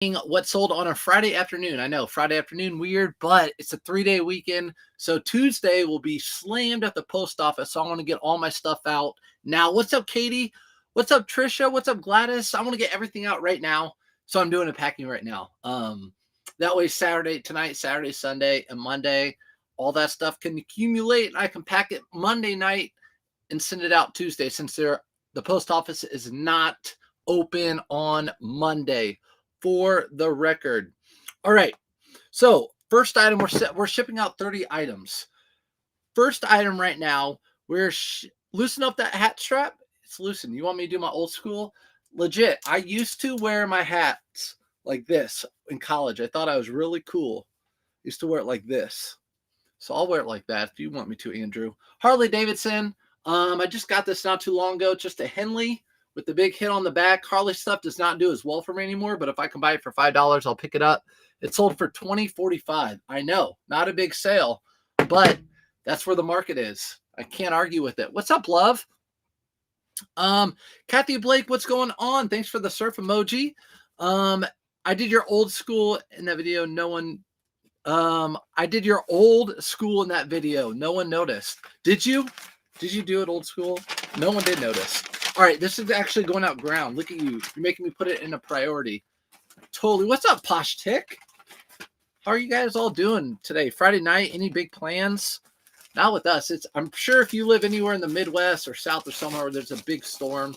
what sold on a Friday afternoon. I know Friday afternoon weird, but it's a 3-day weekend. So Tuesday will be slammed at the post office. So I want to get all my stuff out now. What's up, Katie? What's up, Trisha? What's up, Gladys? I want to get everything out right now. So I'm doing the packing right now. That way Saturday, tonight, Saturday, Sunday, and Monday, all that stuff can accumulate and I can pack it Monday night and send it out Tuesday since the post office is not open on Monday. For the record. All right. So first item, we're shipping out 30 items. First item right now, we're loosen up that hat strap. It's loosened. You want me to do my old school? Legit. I used to wear my hats like this in college. I thought I was really cool. Used to wear it like this. So I'll wear it like that if you want me to, Andrew. Harley Davidson. I just got this not too long ago. Just a Henley with the big hit on the back. Harley stuff does not do as well for me anymore, but if I can buy it for $5, I'll pick it up. It sold for $20.45. I know, not a big sale, but that's where the market is. I can't argue with it. What's up, love? Kathy Blake, what's going on? Thanks for the surf emoji. I did your old school in that video. I did your old school in that video. No one noticed. Did you? Did you do it old school? No one did notice. All right, this is actually going out ground. Look at you. You're making me put it in a priority. Totally. What's up, Posh Tick? How are you guys all doing today? Friday night, any big plans? Not with us. I'm sure if you live anywhere in the Midwest or South or somewhere where there's a big storm,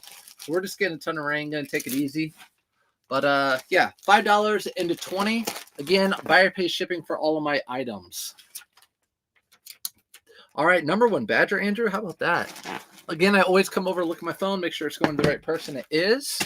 we're just getting a ton of rain, going to take it easy. But yeah, $5 into $20. Again, buyer pays shipping for all of my items. All right, number one Badger, Andrew. How about that? Again, I always come over, look at my phone, make sure it's going to the right person. It is.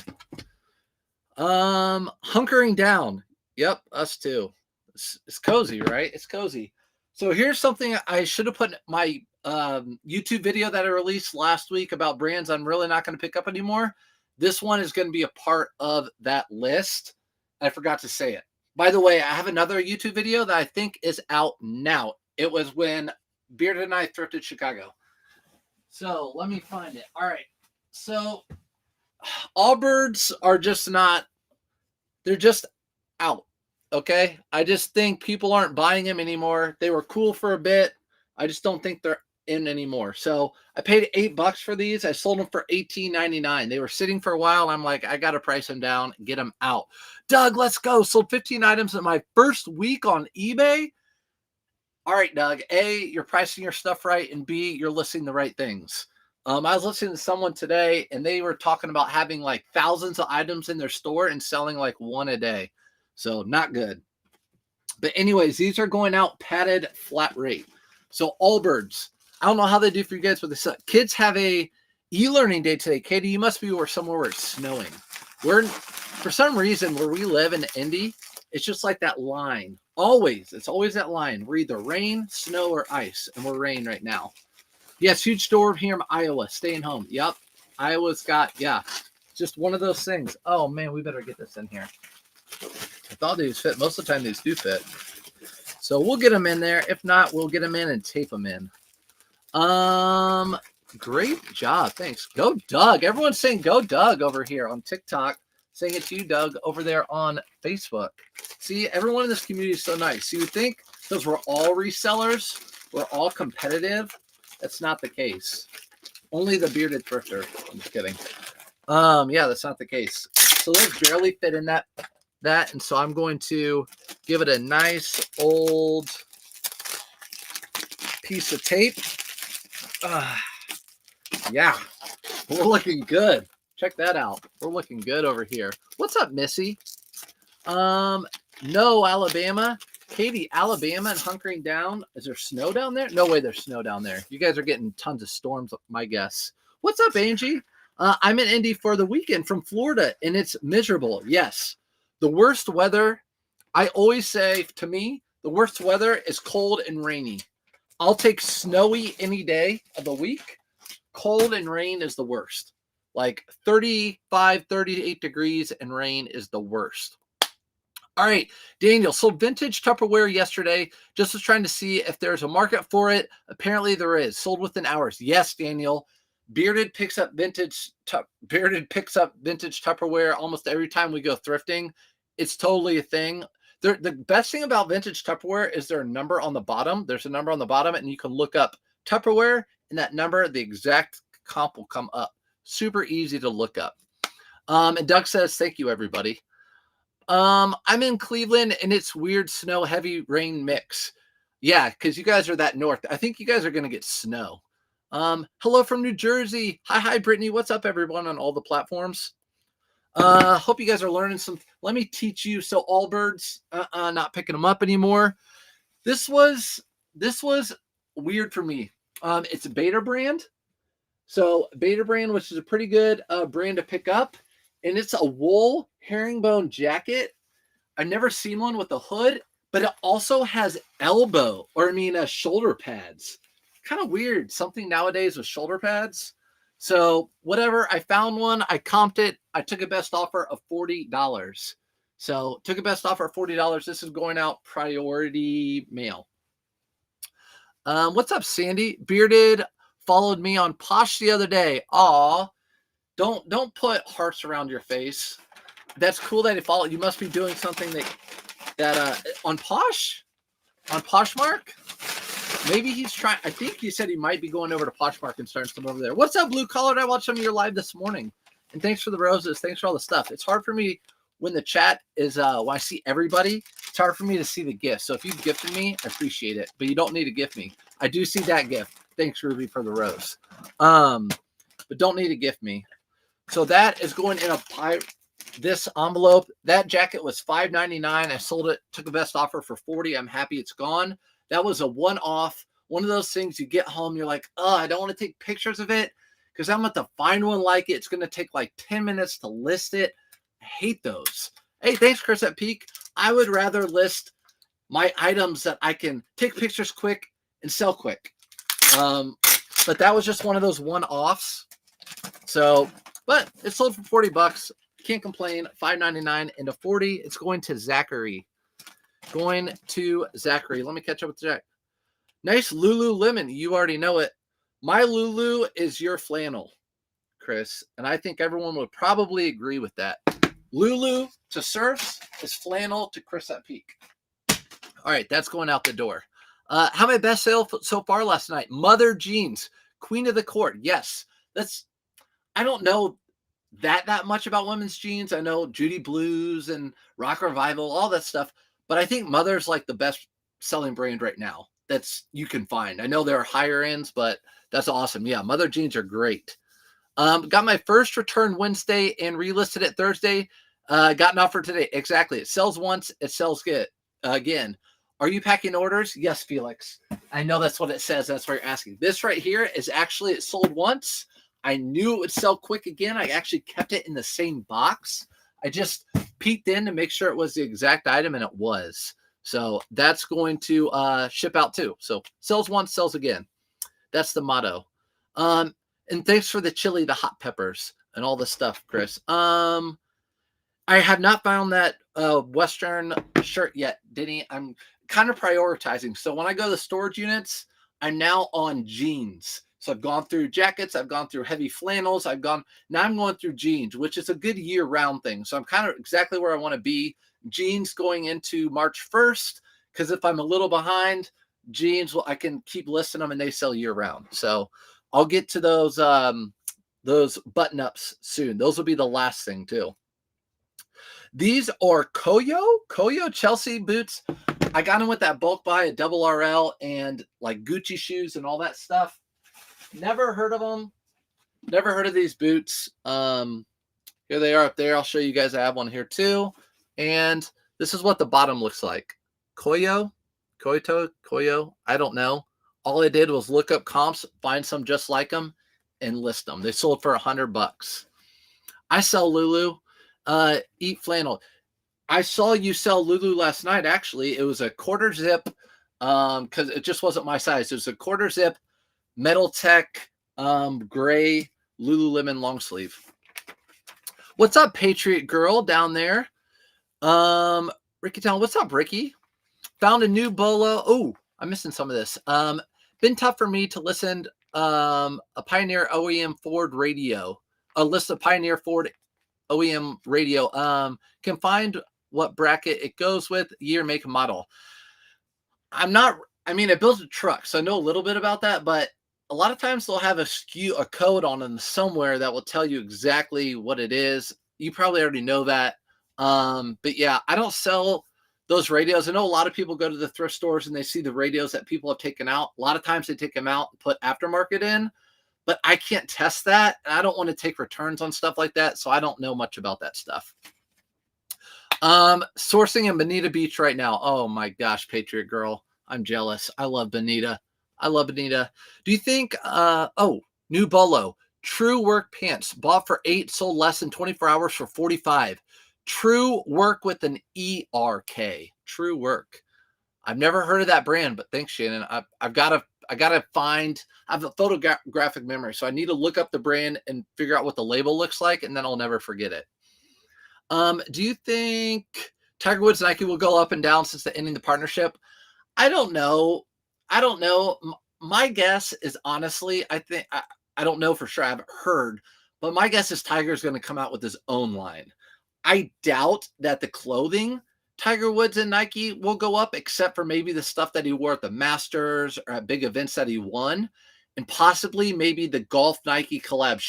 Hunkering down. Yep, us too. It's cozy, right? It's cozy. So here's something I should have put in my YouTube video that I released last week about brands I'm really not going to pick up anymore. This one is going to be a part of that list. I forgot to say it. By the way, I have another YouTube video that I think is out now. It was when Bearded and I thrifted Chicago. So let me find it. All right. So Allbirds are just not, they're just out. Okay. I just think people aren't buying them anymore. They were cool for a bit. I just don't think they're in anymore. So I paid $8 for these. I sold them for $18.99. They were sitting for a while. I'm like, I got to price them down, get them out. Doug, let's go. Sold 15 items in my first week on eBay. All right, Doug. A, you're pricing your stuff right, and B, you're listing the right things. I was listening to someone today, and they were talking about having like thousands of items in their store and selling like one a day. So not good. But anyways, these are going out padded flat rate. So Allbirds. I don't know how they do for you guys, but this kids have a e-learning day today. Katie, you must be somewhere where it's snowing. For some reason, where we live in Indy, it's just like that line. Always. It's always that line. We're either rain, snow, or ice. And we're rain right now. Yes, huge storm here in Iowa. Staying home. Yep. Iowa's got, yeah, just one of those things. Oh, man, we better get this in here. I thought these fit. Most of the time, these do fit. So we'll get them in there. If not, we'll get them in and tape them in. Great job. Thanks. Go, Doug. Everyone's saying go, Doug, over here on TikTok. Saying it to you, Doug, over there on Facebook. See, everyone in this community is so nice. So you would think because we're all resellers, we're all competitive. That's not the case. Only the bearded thrifter. I'm just kidding. Yeah, that's not the case. So those barely fit in that. And so I'm going to give it a nice old piece of tape. Yeah, we're looking good. Check that out. We're looking good over here. What's up, Missy? No, Alabama. Katie, Alabama and hunkering down. Is there snow down there? No way there's snow down there. You guys are getting tons of storms, my guess. What's up, Angie? I'm in Indy for the weekend from Florida, and it's miserable. Yes. The worst weather, I always say, to me, the worst weather is cold and rainy. I'll take snowy any day of the week. Cold and rain is the worst. Like 35, 38 degrees and rain is the worst. All right, Daniel, sold vintage Tupperware yesterday. Just was trying to see if there's a market for it. Apparently there is. Sold within hours. Yes, Daniel. Bearded picks up vintage Tupperware almost every time we go thrifting. It's totally a thing. The best thing about vintage Tupperware is there a number on the bottom. There's a number on the bottom, and you can look up Tupperware, and that number, the exact comp will come up. Super easy to look up. And Doug says, thank you, everybody. I'm in Cleveland, and it's weird snow, heavy rain mix. Yeah, because you guys are that north. I think you guys are going to get snow. Hello from New Jersey. Hi, Brittany. What's up, everyone, on all the platforms? Hope you guys are learning some. Let me teach you. So Allbirds, not picking them up anymore. This was weird for me. It's a Beta brand. So Beta brand, which is a pretty good brand to pick up. And it's a wool herringbone jacket. I've never seen one with a hood, but it also has shoulder pads. Kind of weird. Something nowadays with shoulder pads. So whatever, I found one, I comped it, I took a best offer of $40. So took a best offer of $40. This is going out priority mail. What's up, Sandy? Bearded followed me on Posh the other day. Aw, don't put hearts around your face. That's cool that he followed. You must be doing something that on Posh? On Poshmark? Maybe he's trying. I think he said he might be going over to Poshmark and starting some over there. What's up, Blue Collar? I watched some of your live this morning. And thanks for the roses. Thanks for all the stuff. It's hard for me when the chat is, when I see everybody, it's hard for me to see the gifts. So if you've gifted me, I appreciate it. But you don't need to gift me. I do see that gift. Thanks, Ruby, for the rose. But don't need to gift me. So that is going in this envelope. That jacket was $5.99. I sold it, took the best offer for $40. I'm happy it's gone. That was a one-off, one of those things you get home, you're like, oh, I don't want to take pictures of it because I'm going to find one like it. It's going to take like 10 minutes to list it. I hate those. Hey, thanks, Chris at Peak. I would rather list my items that I can take pictures quick and sell quick. But that was just one of those one-offs. So, but it sold for $40. Can't complain. $5.99 into $40. It's going to Zachary. Going to Zachary. Let me catch up with Jack. Nice Lululemon. You already know it. My Lulu is your flannel, Chris. And I think everyone would probably agree with that. Lulu to Surfs is flannel to Chris at Peak. All right, that's going out the door. How my best sale so far last night? Mother Jeans, Queen of the Court. Yes, I don't know that much about women's jeans. I know Judy Blues and Rock Revival, all that stuff. But I think Mother's like the best selling brand right now that's you can find. I know there are higher ends, but that's awesome. Yeah, Mother jeans are great. Got my first return Wednesday and relisted it Thursday. Got an offer today. Exactly. It sells once. It sells good again. Are you packing orders? Yes, Felix. I know that's what it says. That's why you're asking. This right here is actually, it sold once. I knew it would sell quick again. I actually kept it in the same box. I just peeked in to make sure it was the exact item, and it was. So that's going to ship out too. So sells once, sells again. That's the motto. And thanks for the chili, the hot peppers, and all the stuff, Chris. I have not found that Western shirt yet, Denny. I'm kind of prioritizing. So when I go to the storage units, I'm now on jeans. So I've gone through jackets, I've gone through heavy flannels, now I'm going through jeans, which is a good year-round thing. So I'm kind of exactly where I want to be. Jeans going into March 1st, because if I'm a little behind, jeans, I can keep listing them and they sell year-round. So I'll get to those button-ups soon. Those will be the last thing too. These are Koyo Chelsea boots. I got them with that bulk buy, a double RL, and like Gucci shoes and all that stuff. Never heard of them. Never heard of these boots. Here they are up there. I'll show you guys. I have one here too. And this is what the bottom looks like. Koyo. I don't know. All I did was look up comps, find some just like them, and list them. They sold for $100. I sell Lulu. Eat flannel. I saw you sell Lulu last night. Actually, it was a quarter zip. Because it just wasn't my size. It was a quarter zip. Metal Tech, gray Lululemon long sleeve. What's up, Patriot Girl down there? Ricky Town, what's up, Ricky? Found a new bolo. Oh, I'm missing some of this. Been tough for me to listen. A Pioneer OEM Ford radio. A list of Pioneer Ford OEM radio. Can find what bracket it goes with, year, make, and model. I mean, I built a truck, so I know a little bit about that, but a lot of times they'll have a code on them somewhere that will tell you exactly what it is. You probably already know that. But yeah, I don't sell those radios. I know a lot of people go to the thrift stores and they see the radios that people have taken out. A lot of times they take them out and put aftermarket in, but I can't test that. And I don't want to take returns on stuff like that. So I don't know much about that stuff. Sourcing in Bonita Beach right now. Oh my gosh, Patriot Girl. I'm jealous. I love Bonita. Do you think, new Bolo, True Work pants, bought for $8, sold less than 24 hours for $45. True Work with an ERK. True Work. I've never heard of that brand, but thanks, Shannon. I gotta find. I have a photographic memory, so I need to look up the brand and figure out what the label looks like, and then I'll never forget it. Do you think Tiger Woods and Nike will go up and down since the ending of the partnership? I don't know. My guess is, honestly, I don't know for sure. I haven't heard, but my guess is Tiger's going to come out with his own line. I doubt that the clothing Tiger Woods and Nike will go up, except for maybe the stuff that he wore at the Masters or at big events that he won, and possibly maybe the golf Nike collab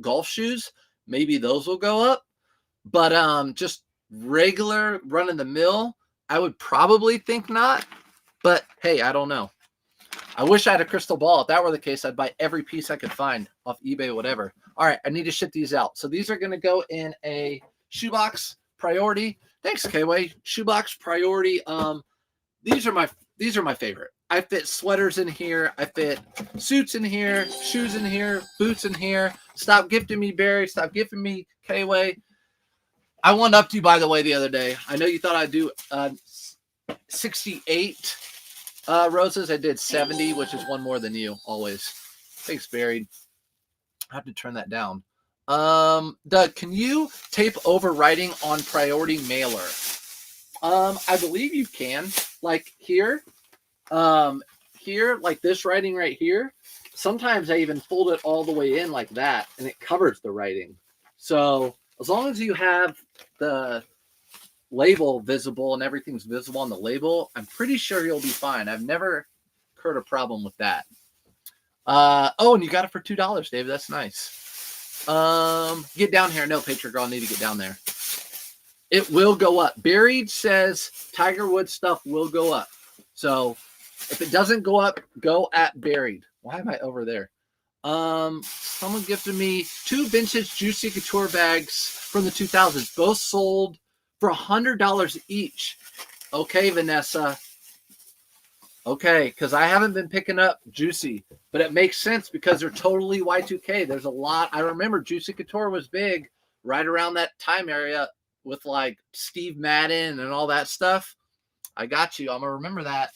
golf shoes, maybe those will go up. But just regular run of the mill, I would probably think not. But hey, I don't know. I wish I had a crystal ball. If that were the case, I'd buy every piece I could find off eBay, whatever. All right, I need to ship these out. So these are going to go in a shoebox priority. Thanks, K-Way. Shoebox priority. These are my favorite. I fit sweaters in here. I fit suits in here, shoes in here, boots in here. Stop gifting me, Barry. Stop gifting me, K-Way. I won up to you, by the way, the other day. I know you thought I'd do 68 roses. I did 70, which is one more than you, always. Thanks, Barry. I have to turn that down. Doug, can you tape over writing on priority mailer? I believe you can. Like here, like this writing right here. Sometimes I even fold it all the way in like that, and it covers the writing. So as long as you have the label visible and everything's visible on the label, I'm pretty sure you'll be fine. I've never heard a problem with that. And you got it for $2, David. That's nice. Get down here. No, Patriot Girl, I need to get down there. It will go up. Buried says Tiger Woods stuff will go up. So if it doesn't go up, go at Buried. Why am I over there? Someone gifted me 2 vintage Juicy Couture bags from the 2000s. Both sold for $100 each. Okay, Vanessa. Okay, because I haven't been picking up Juicy, but it makes sense because they're totally Y2K. There's a lot. I remember Juicy Couture was big right around that time area with like Steve Madden and all that stuff. I got you. I'm going to remember that.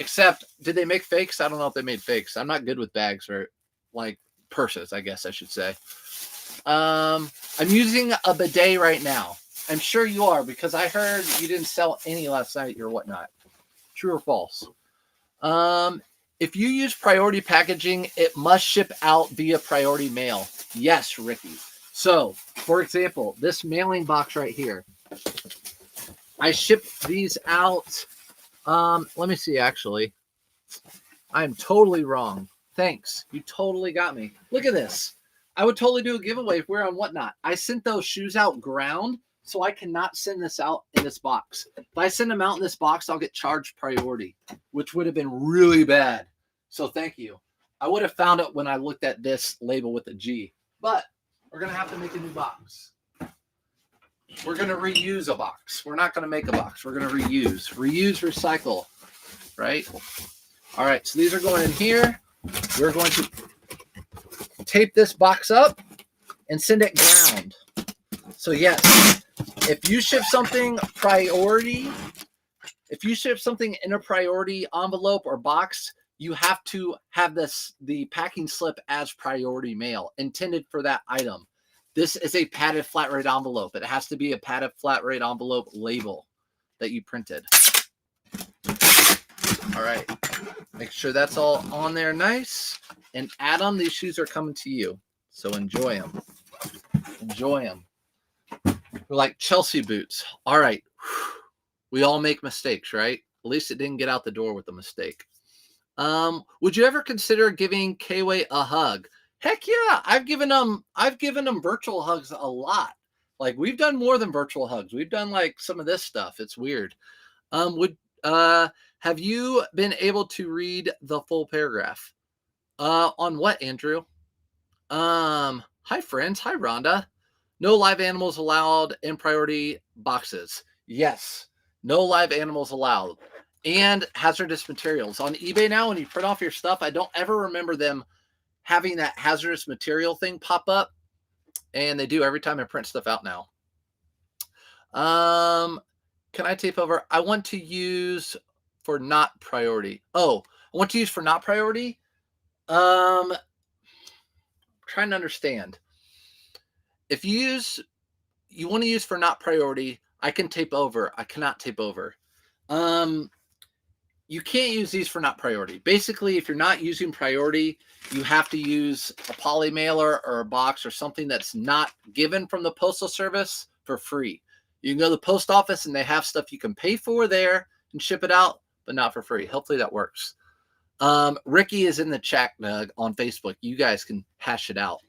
Except, did they make fakes? I don't know if they made fakes. I'm not good with bags or like purses, I guess I should say. I'm using a bidet right now. I'm sure you are because I heard you didn't sell any last night or whatnot. True or false? If you use priority packaging, it must ship out via priority mail. Yes, Ricky. So, for example, this mailing box right here, I ship these out. Let me see, actually. I'm totally wrong. Thanks. You totally got me. Look at this. I would totally do a giveaway if we're on Whatnot. I sent those shoes out ground, so I cannot send this out in this box. If I send them out in this box, I'll get charged priority, which would have been really bad. So thank you. I would have found it when I looked at this label with a G. But we're going to have to make a new box. We're going to reuse a box. We're not going to make a box. We're going to reuse. Reuse, recycle. Right? All right. So these are going in here. We're going to tape this box up and send it ground. So yes, if you ship something priority, if you ship something in a priority envelope or box, you have to have the packing slip as priority mail intended for that item. This is a padded flat rate envelope. It has to be a padded flat rate envelope label that you printed. All right. Make sure that's all on there nice. And Adam, these shoes are coming to you. So enjoy them. Enjoy them. We're like Chelsea boots. All right. We all make mistakes, right? At least it didn't get out the door with a mistake. Would you ever consider giving K-Way a hug? Heck yeah. I've given them virtual hugs a lot. Like we've done more than virtual hugs. We've done like some of this stuff. It's weird. Have you been able to read the full paragraph? On what, Andrew? Hi friends. Hi Rhonda. No live animals allowed in priority boxes. Yes. No live animals allowed. And hazardous materials. On eBay now, when you print off your stuff, I don't ever remember them having that hazardous material thing pop up. And they do every time I print stuff out now. Can I tape over? I want to use for not priority. Oh, I want to use for not priority. Trying to understand. If you want to use for not priority, I can tape over. I cannot tape over. You can't use these for not priority. Basically, if you're not using priority, you have to use a poly mailer or a box or something that's not given from the postal service for free. You can go to the post office and they have stuff you can pay for there and ship it out, but not for free. Hopefully that works. Ricky is in the chat on Facebook. You guys can hash it out.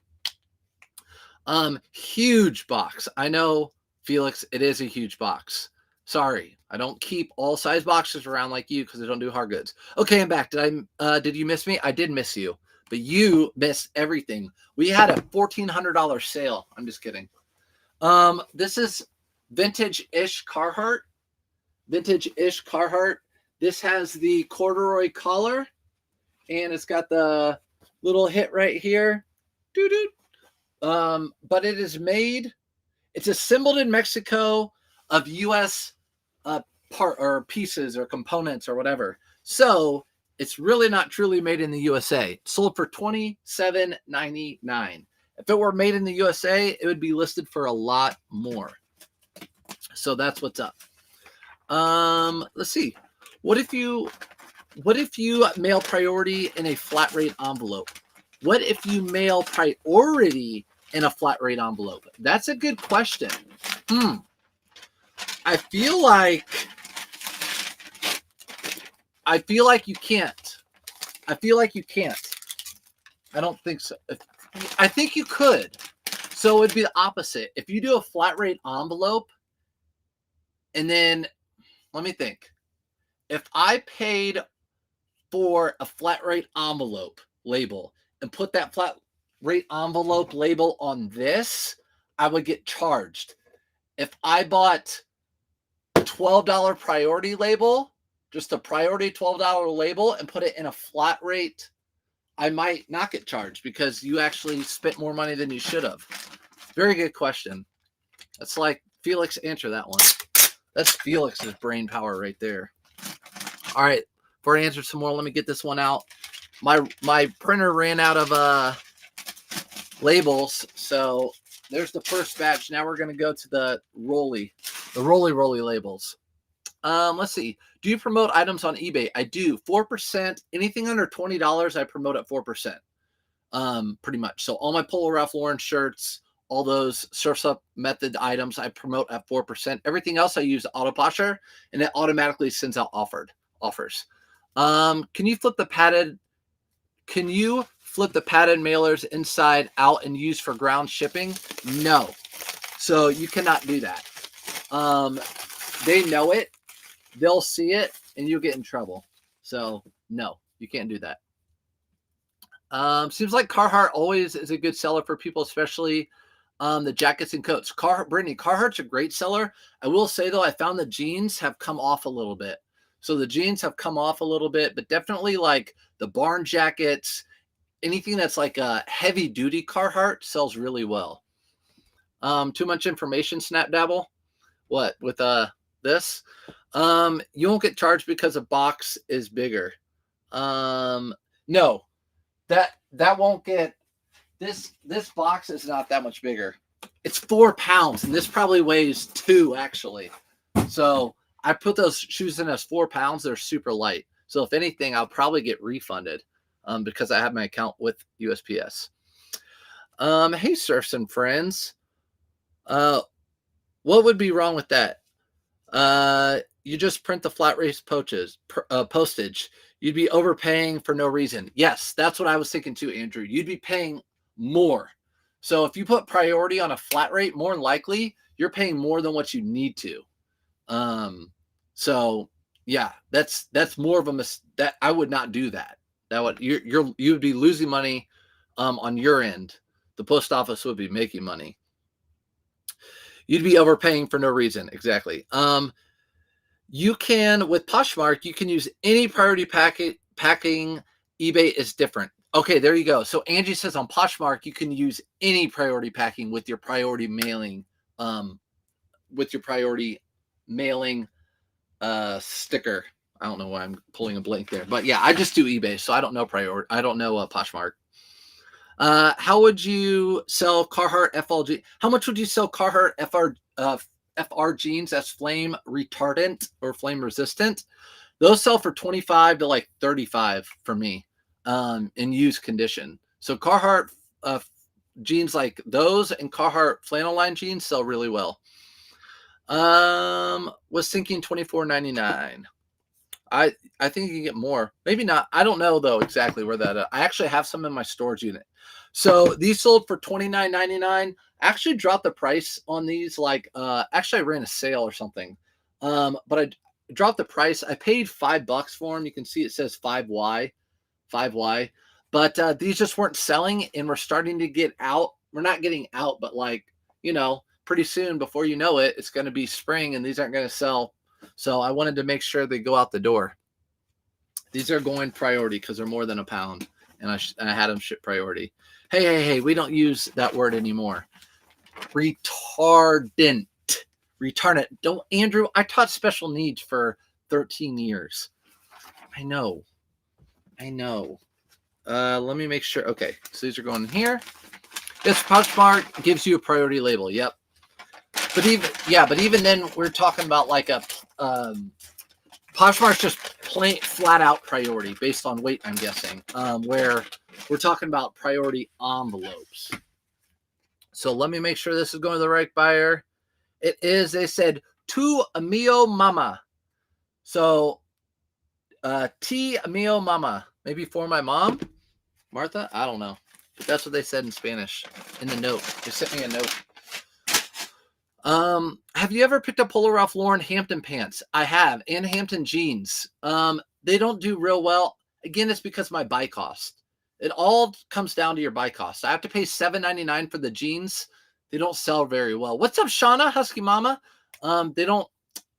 Huge box. I know, Felix, it is a huge box. Sorry, I don't keep all size boxes around like you because I don't do hard goods. Okay, I'm back. Did you miss me? I did miss you, but you missed everything. We had a $1,400 sale. I'm just kidding. This is vintage-ish Carhartt. Vintage-ish Carhartt. This has the corduroy collar, and it's got the little hit right here. Doo-doo. But it is made. It's assembled in Mexico of U.S. part or pieces or components or whatever. So it's really not truly made in the USA. It sold for $27.99. If it were made in the USA, it would be listed for a lot more. So that's what's up. Let's see. What if you mail priority in a flat rate envelope? What if you mail priority in a flat rate envelope? That's a good question. I feel like you can't. I don't think so. I think you could. So it would be the opposite. If you do a flat rate envelope, and then let me think. If I paid for a flat rate envelope label and put that flat rate envelope label on this, I would get charged. If I bought $12 priority label, just a priority $12 label, and put it in a flat rate, I might not get charged because you actually spent more money than you should have. Very good question. That's like Felix answer that one. That's Felix's brain power right there. All right, before I answer some more, let me get this one out. My printer ran out of labels, so there's the first batch. Now we're going to go to the roly labels. Let's see. Do you promote items on eBay? I do. 4%. Anything under $20, I promote at 4%. Pretty much. So all my Polo Ralph Lauren shirts, all those Surf's Up method items, I promote at 4%. Everything else I use Autopasher, and it automatically sends out offers. Can you flip the padded mailers inside out and use for ground shipping? No. So you cannot do that. They know it. They'll see it, and you'll get in trouble. So, no, you can't do that. Seems like Carhartt always is a good seller for people, especially the jackets and coats. Brittany, Carhartt's a great seller. I will say, though, I found the jeans have come off a little bit. So the jeans have come off a little bit, but definitely like the barn jackets, anything that's like a heavy-duty Carhartt sells really well. Too much information, Snap Dabble? What, with this? You won't get charged because a box is bigger. No, that won't get this box is not that much bigger. It's 4 pounds, and this probably weighs 2 actually. So I put those shoes in as 4 pounds. They're super light. So if anything, I'll probably get refunded because I have my account with USPS. Hey, Surfs and friends. What would be wrong with that? You just print the flat rate postage. You'd be overpaying for no reason. Yes, that's what I was thinking too, Andrew. You'd be paying more. So if you put priority on a flat rate, more than likely you're paying more than what you need to. So yeah, that's more of a that I would not do that. That would you would be losing money on your end. The post office would be making money. You'd be overpaying for no reason. Exactly. You can, with Poshmark, you can use any priority packing. eBay is different. Okay, there you go. So Angie says on Poshmark, you can use any priority packing with your priority mailing, sticker. I don't know why I'm pulling a blank there, but yeah, I just do eBay, so I don't know I don't know Poshmark. How would you sell Carhartt FLG? How much would you sell Carhartt FR jeans that's flame retardant or flame resistant? Those sell for 25 to like 35 for me in used condition. So Carhartt jeans like those and Carhartt flannel line jeans sell really well. Was thinking $24.99. I think you can get more. Maybe not. I don't know though exactly where that. I actually have some in my storage unit. So these sold for $29.99. Actually dropped the price on these. Like actually I ran a sale or something. But I dropped the price. I paid $5 for them. You can see it says 5Y. But these just weren't selling, and we're starting to get out. We're not getting out, but like, pretty soon, before you know it, it's going to be spring and these aren't going to sell. So I wanted to make sure they go out the door. These are going priority because they're more than a pound, and I had them ship priority. Hey, we don't use that word anymore. Retardant. Don't, Andrew, I taught special needs for 13 years. I know. Let me make sure. Okay, so these are going in here. This Poshmark gives you a priority label. Yep. But even then, we're talking about like a Poshmark's just plain flat out priority based on weight, I'm guessing. Where we're talking about priority envelopes. So let me make sure this is going to the right buyer. It is. They said to Amio Mama. So T Amio Mama, maybe for my mom, Martha. I don't know, but that's what they said in Spanish in the note. They sent me a note. Have you ever picked up Polo Ralph Lauren Hampton pants? I have, and Hampton jeans. They don't do real well. Again, it's because of my buy cost. It all comes down to your buy cost. I have to pay $7.99 for the jeans. They don't sell very well. What's up, Shauna, Husky Mama? They don't.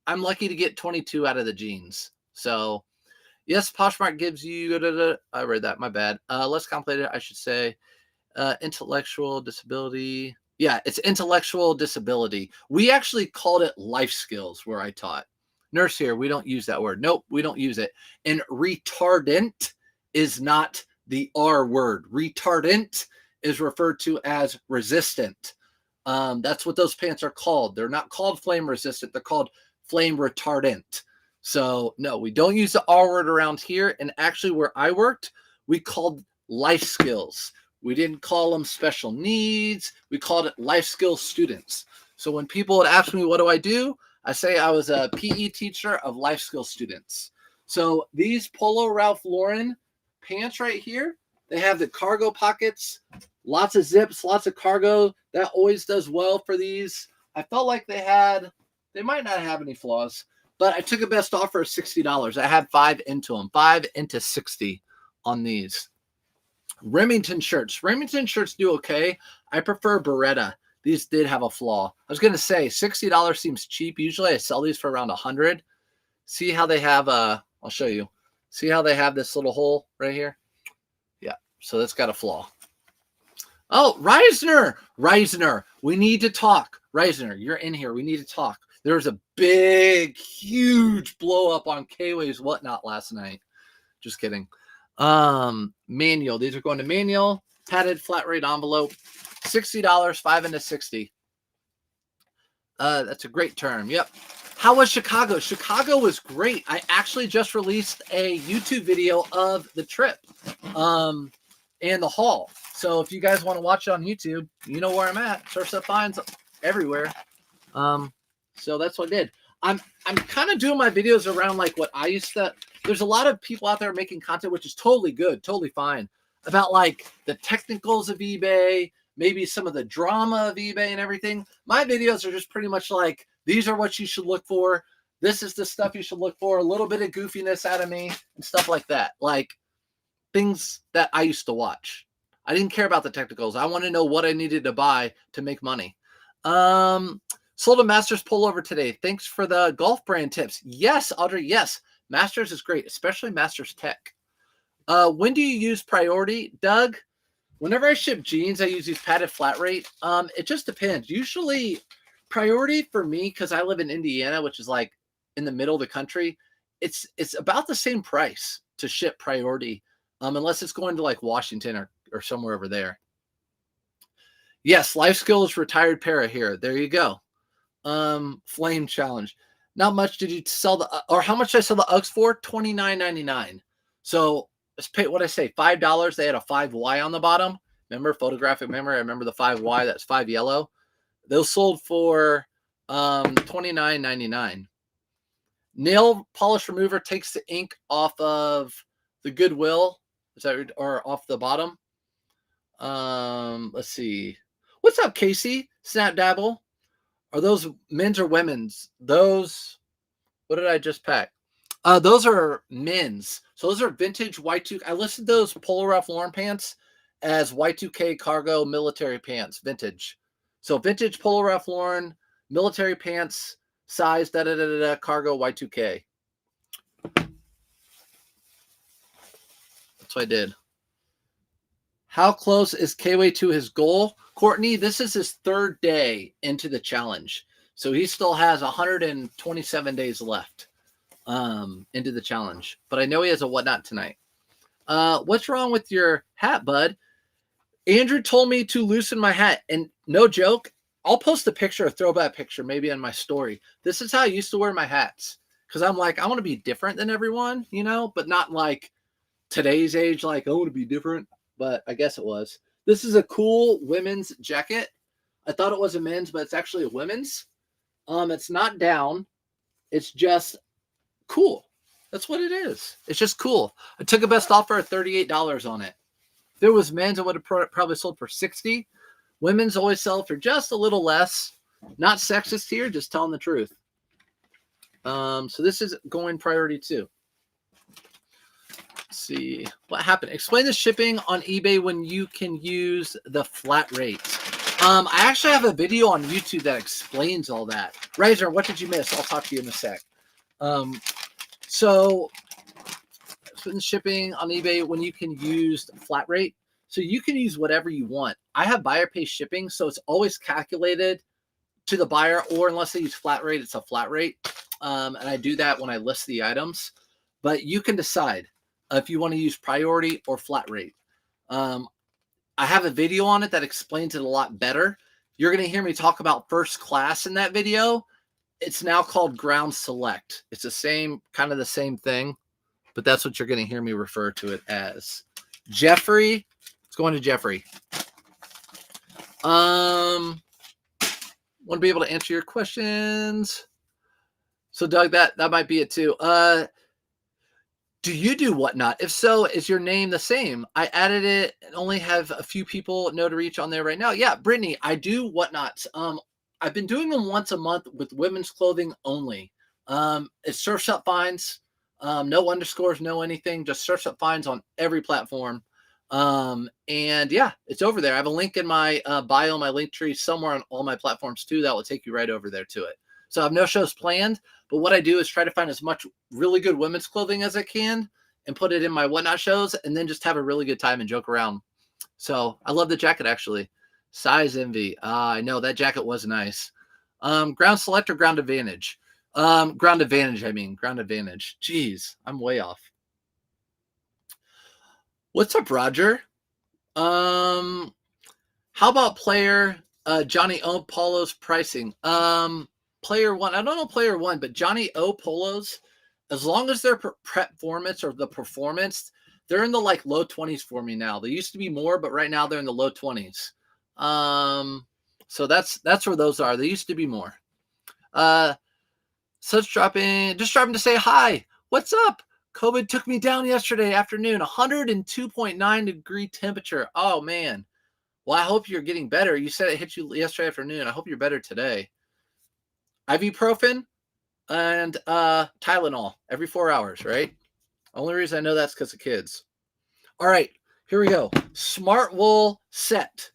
I'm lucky to get 22 out of the jeans. So, yes, Poshmark gives you. I read that. My bad. Less complicated, I should say. Intellectual disability. Yeah, it's intellectual disability. We actually called it life skills where I taught. Nurse here, we don't use that word. Nope, we don't use it. And retardant is not the R word. Retardant is referred to as resistant. That's what those pants are called. They're not called flame resistant. They're called flame retardant. So no, we don't use the R word around here. And actually where I worked, we called life skills. We didn't call them special needs. We called it life skills students. So when people would ask me, what do? I say I was a PE teacher of life skills students. So these Polo Ralph Lauren pants right here, they have the cargo pockets, lots of zips, lots of cargo. That always does well for these. I felt like they might not have any flaws, but I took a best offer of $60. I had 5 into them, 5 into 60 on these. Remington shirts do okay. I prefer Beretta. These did have a flaw. I was going to say $60 seems cheap. Usually I sell these for around $100. See how they have I'll show you. See how they have this little hole right here? Yeah. So that's got a flaw. Oh, Reisner. We need to talk. Reisner, you're in here. We need to talk. There was a big, huge blow up on K-Waves Whatnot last night. Just kidding. Manual. These are going to manual. Padded flat rate envelope. $60, 5 into 60. That's a great term. Yep. How was Chicago? Chicago was great. I actually just released a YouTube video of the trip and the haul. So if you guys want to watch it on YouTube, you know where I'm at. Surfset Finds everywhere. So that's what I did. I'm kind of doing my videos around like what I used to. There's a lot of people out there making content, which is totally good, totally fine, about like the technicals of eBay, maybe some of the drama of eBay and everything. My videos are just pretty much like, these are what you should look for. This is the stuff you should look for. A little bit of goofiness out of me and stuff like that. Like things that I used to watch. I didn't care about the technicals. I want to know what I needed to buy to make money. Sold a Masters pullover today. Thanks for the golf brand tips. Yes, Audrey, yes. Masters is great, especially Masters Tech. When do you use priority, Doug? Whenever I ship jeans, I use these padded flat rate. It just depends. Usually priority for me, because I live in Indiana, which is like in the middle of the country, it's about the same price to ship priority, unless it's going to like Washington or somewhere over there. Yes, Life Skills retired para here. There you go. Flame challenge. Not much. Did you sell the, or how much did I sell the Uggs for? $29.99. So let's pay what I say, $5. They had a 5Y on the bottom. Remember photographic memory? I remember the 5Y. That's 5 yellow. Those sold for $29.99. Nail polish remover takes the ink off of the Goodwill. Is that, or off the bottom? Let's see. What's up, Casey? Snap Dabble. Are those men's or women's? Those, what did I just pack? Those are men's. So those are vintage Y2. I listed those Polo Ralph Lauren pants as Y2K cargo military pants, vintage. So vintage Polo Ralph Lauren military pants, size cargo Y2K. That's what I did. How close is Kway to his goal? Courtney, this is his third day into the challenge. So he still has 127 days left into the challenge. But I know he has a whatnot tonight. What's wrong with your hat, bud? Andrew told me to loosen my hat. And no joke, I'll post a picture, a throwback picture, maybe on my story. This is how I used to wear my hats. Because I'm like, I want to be different than everyone, you know, but not like today's age, like, I want to be different. But I guess it was. This is a cool women's jacket. I thought it was a men's, but it's actually a women's. It's not down. It's just cool. That's what it is. It's just cool. I took a best offer of $38 on it. If there was men's, I would have probably sold for $60. Women's always sell for just a little less. Not sexist here, just telling the truth. So this is going priority too. See what happened. Explain the shipping on eBay when you can use the flat rates. I actually have a video on YouTube that explains all that. Razor, what did you miss? I'll talk to you in a sec. So explain the shipping on eBay when you can use flat rate. So you can use whatever you want. I have buyer pay shipping, so it's always calculated to the buyer, or unless they use flat rate, it's a flat rate. And I do that when I list the items. But you can decide if you want to use priority or flat rate. I have a video on it that explains it a lot better. You're going to hear me talk about first class in that video. It's now called ground select. It's the same, kind of the same thing, but that's what you're going to hear me refer to it as. Jeffrey, let's go on to Jeffrey. Want to be able to answer your questions. So Doug, that might be it too. Do you do whatnot? If so, is your name the same? I added it and only have a few people know to reach on there right now. Yeah, Brittany, I do whatnots. I've been doing them once a month with women's clothing only. It's Surf's Up Finds. No underscores, no anything. Just Surf's Up Finds on every platform. And yeah, it's over there. I have a link in my bio, my link tree somewhere on all my platforms too. That will take you right over there to it. So I have no shows planned, but what I do is try to find as much really good women's clothing as I can and put it in my whatnot shows, and then just have a really good time and joke around. So I love the jacket, actually. Size envy. I know that jacket was nice. Ground select or ground advantage? Ground advantage, I mean. Ground advantage. Jeez, I'm way off. What's up, Roger? How about player Johnny O Polo's pricing? Player one, I don't know player one, but Johnny O Polos, as long as their performance or the performance, they're in the like low 20s for me now. They used to be more, but right now they're in the low 20s. So that's where those are. They used to be more. Such dropping, just dropping to say hi. What's up? COVID took me down yesterday afternoon, 102.9 degree temperature. Oh man. Well, I hope you're getting better. You said it hit you yesterday afternoon. I hope you're better today. Ibuprofen and Tylenol every 4 hours, right? Only reason I know that's because of kids. All right, here we go. Smart Wool set.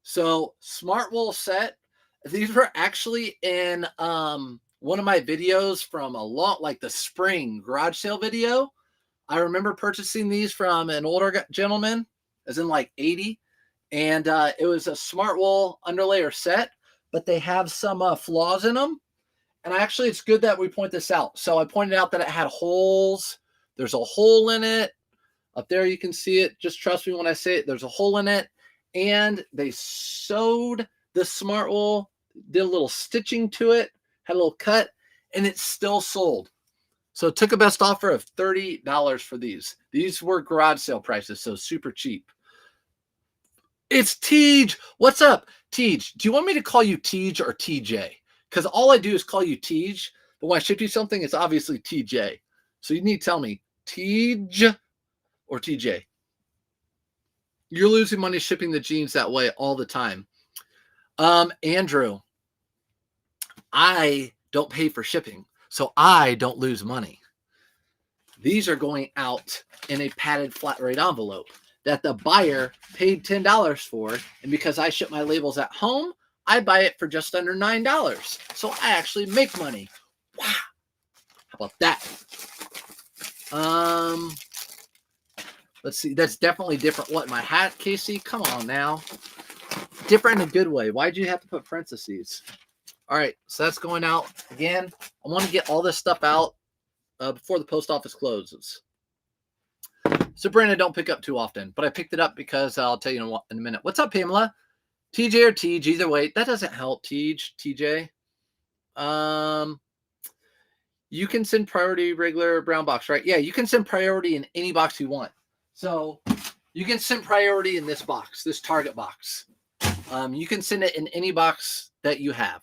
So Smart Wool set. These were actually in one of my videos from like the spring garage sale video. I remember purchasing these from an older gentleman, as in like 80, and it was a Smart Wool underlayer set, but they have some flaws in them. And actually, it's good that we point this out. So I pointed out that it had holes. There's a hole in it. Up there, you can see it. Just trust me when I say it. There's a hole in it. And they sewed the Smart Wool, did a little stitching to it, had a little cut, and it's still sold. So it took a best offer of $30 for these. These were garage sale prices, so super cheap. It's Tej. What's up, Tej? Do you want me to call you Tej or TJ? Because all I do is call you Tej, but when I ship you something, it's obviously TJ. So you need to tell me Tej or TJ. You're losing money shipping the jeans that way all the time. Andrew, I don't pay for shipping, so I don't lose money. These are going out in a padded flat rate envelope that the buyer paid $10 for, and because I ship my labels at home, I buy it for just under $9. So I actually make money. Wow. How about that? Let's see. That's definitely different. What, my hat, Casey? Come on now. Different in a good way. Why'd you have to put parentheses? All right. So that's going out. Again, I want to get all this stuff out before the post office closes. Sabrina, don't pick up too often, but I picked it up because I'll tell you in a minute. What's up, Pamela? TJ or Tej, either way. That doesn't help, TJ. You can send priority regular brown box, right? Yeah, you can send priority in any box you want. So you can send priority in this box, this Target box. You can send it in any box that you have,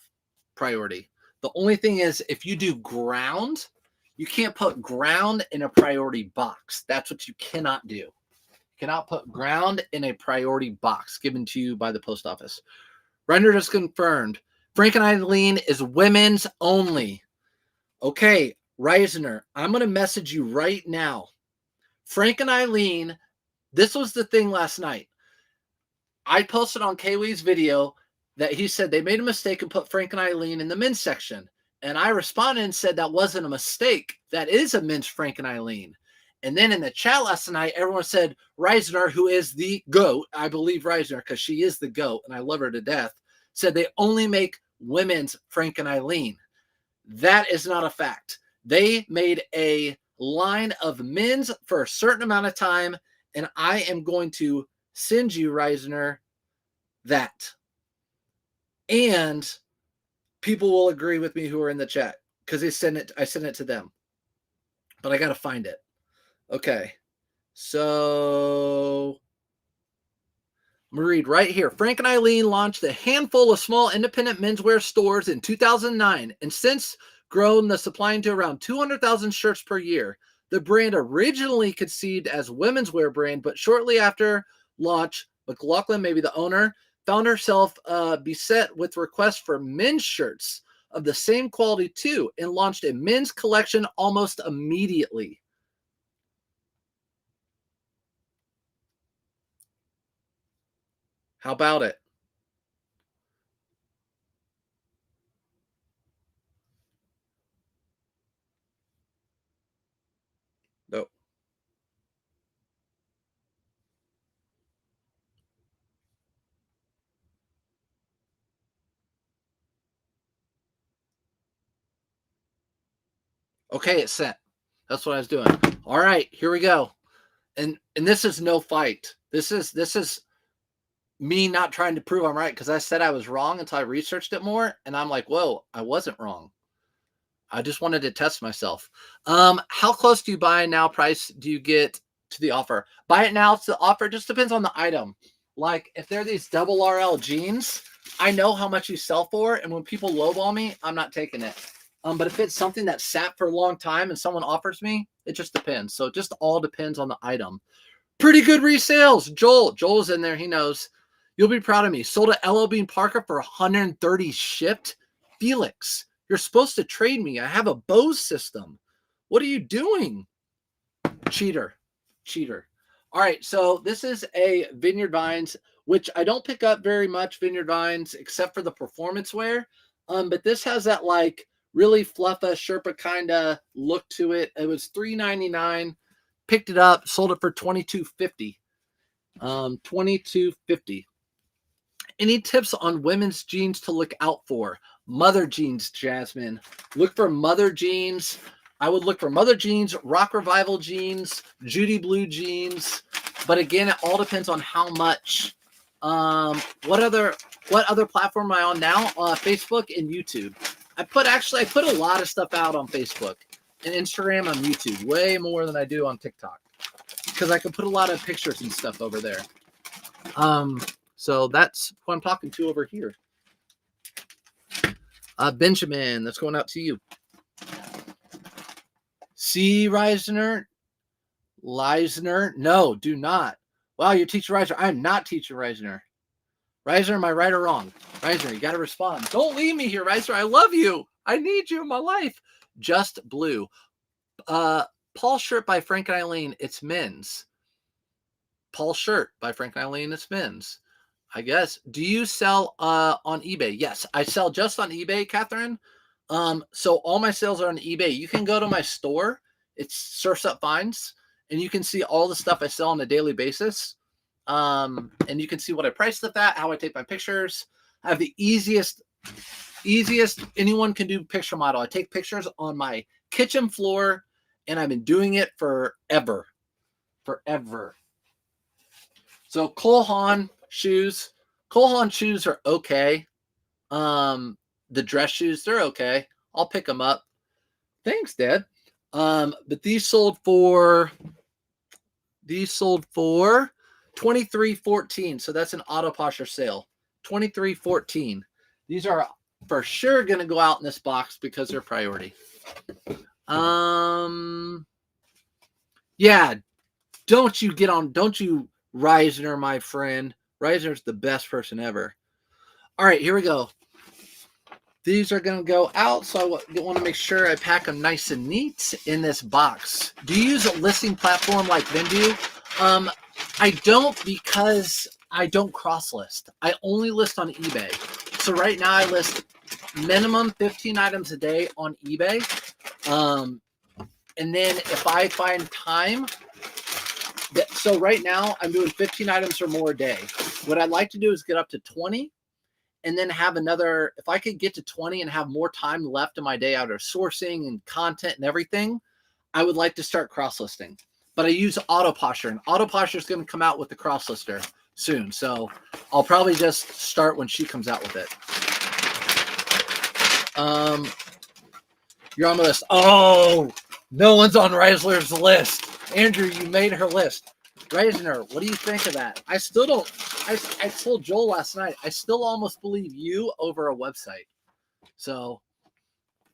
priority. The only thing is, if you do ground, you can't put ground in a priority box. That's what you cannot do. You cannot put ground in a priority box given to you by the post office. Render just confirmed. Frank and Eileen is women's only. Okay, Reisner, I'm going to message you right now. Frank and Eileen, this was the thing last night. I posted on Kaylee's video that he said they made a mistake and put Frank and Eileen in the men's section. And I responded and said that wasn't a mistake. That is a men's Frank and Eileen. And then in the chat last night, everyone said Reisner, who is the GOAT, I believe Reisner because she is the GOAT and I love her to death, said they only make women's Frank and Eileen. That is not a fact. They made a line of men's for a certain amount of time, and I am going to send you, Reisner, that. And people will agree with me who are in the chat because I sent it to them. But I got to find it. Okay. So I'm going to read right here. Frank and Eileen launched a handful of small independent menswear stores in 2009 and since grown the supply into around 200,000 shirts per year. The brand originally conceived as women's wear brand, but shortly after launch, McLaughlin, maybe the owner, found herself beset with requests for men's shirts of the same quality too and launched a men's collection almost immediately. How about it? Nope. Okay, it's sent. That's what I was doing. All right, here we go. And this is no fight. This is me not trying to prove I'm right because I said I was wrong until I researched it more, and I'm like, whoa, I wasn't wrong. I just wanted to test myself. How close do you buy now price do you get to the offer? Buy it now to the offer just depends on the item. Like if they're these double RL jeans, I know how much you sell for, and when people lowball me, I'm not taking it. But if it's something that sat for a long time and someone offers me, it just depends. So it just all depends on the item. Pretty good resales. Joel's in there. He knows. You'll be proud of me. Sold a LL Bean Parker for 130 shipped. Felix, you're supposed to trade me. I have a Bose system. What are you doing? Cheater. All right, so this is a Vineyard Vines, which I don't pick up very much, Vineyard Vines, except for the performance wear. But this has that like really fluffa Sherpa kind of look to it. It was $3.99. Picked it up, sold it for $22.50. $22.50. Any tips on women's jeans to look out for? Mother jeans, Jasmine. Look for mother jeans. I would look for mother jeans, Rock Revival jeans, Judy Blue jeans. But again, it all depends on how much. What other platform am I on now? Facebook and YouTube. I put a lot of stuff out on Facebook and Instagram and YouTube, way more than I do on TikTok, because I can put a lot of pictures and stuff over there. So that's who I'm talking to over here. Benjamin, that's going out to you. C. Reisner, no, do not. Wow, you're teaching Reisner. I'm not teaching Reisner. Reisner, am I right or wrong? Reisner, you got to respond. Don't leave me here, Reisner. I love you. I need you in my life. Just Blue. Paul shirt by Frank and Eileen. It's men's. Paul shirt by Frank and Eileen. It's men's. I guess. Do you sell on eBay? Yes, I sell just on eBay, Catherine. So all my sales are on eBay. You can go to my store. It's Surfs Up Finds, and you can see all the stuff I sell on a daily basis. And you can see what I price stuff at, how I take my pictures. I have the easiest anyone can do picture model. I take pictures on my kitchen floor, and I've been doing it forever. So Cole Haan shoes. Cole Haan shoes are okay. The dress shoes, they're okay. I'll pick them up. Thanks, Dad. But these sold for $23.14. So that's an auto posture sale. $23.14. These are for sure going to go out in this box because they're priority. Yeah. Don't you Reisner, my friend. Reisner's the best person ever. All right, here we go. These are going to go out, so I want to make sure I pack them nice and neat in this box. Do you use a listing platform like Vendue? I don't, because I don't cross list. I only list on eBay. So right now I list minimum 15 items a day on eBay. And then if I find time, so right now I'm doing 15 items or more a day. What I'd like to do is get up to 20. And then have another, if I could get to 20 and have more time left in my day out of sourcing and content and everything, I would like to start cross-listing. But I use Auto Posture, and Auto Posture is going to come out with the cross-lister soon. So I'll probably just start when she comes out with it. You're on the list. Oh, no one's on Reisler's list. Andrew, you made her list. Reisner, what do you think of that? I still don't. I told Joel last night, I still almost believe you over a website. So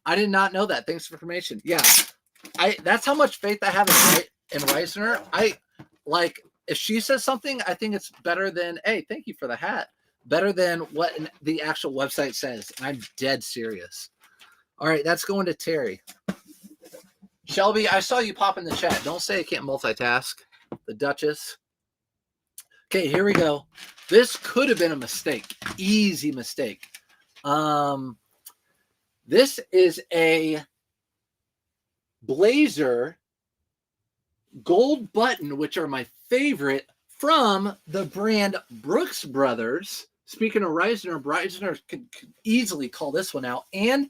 I did not know that. Thanks for information. Yeah, that's how much faith I have in Reisner. If she says something, I think it's better than, hey, thank you for the hat. Better than what the actual website says. I'm dead serious. All right, that's going to Terry. Shelby, I saw you pop in the chat. Don't say I can't multitask. The Duchess. Okay, here we go. This could have been a mistake. Easy mistake. This is a blazer gold button, which are my favorite, from the brand Brooks Brothers. Speaking of Reisner could easily call this one out. And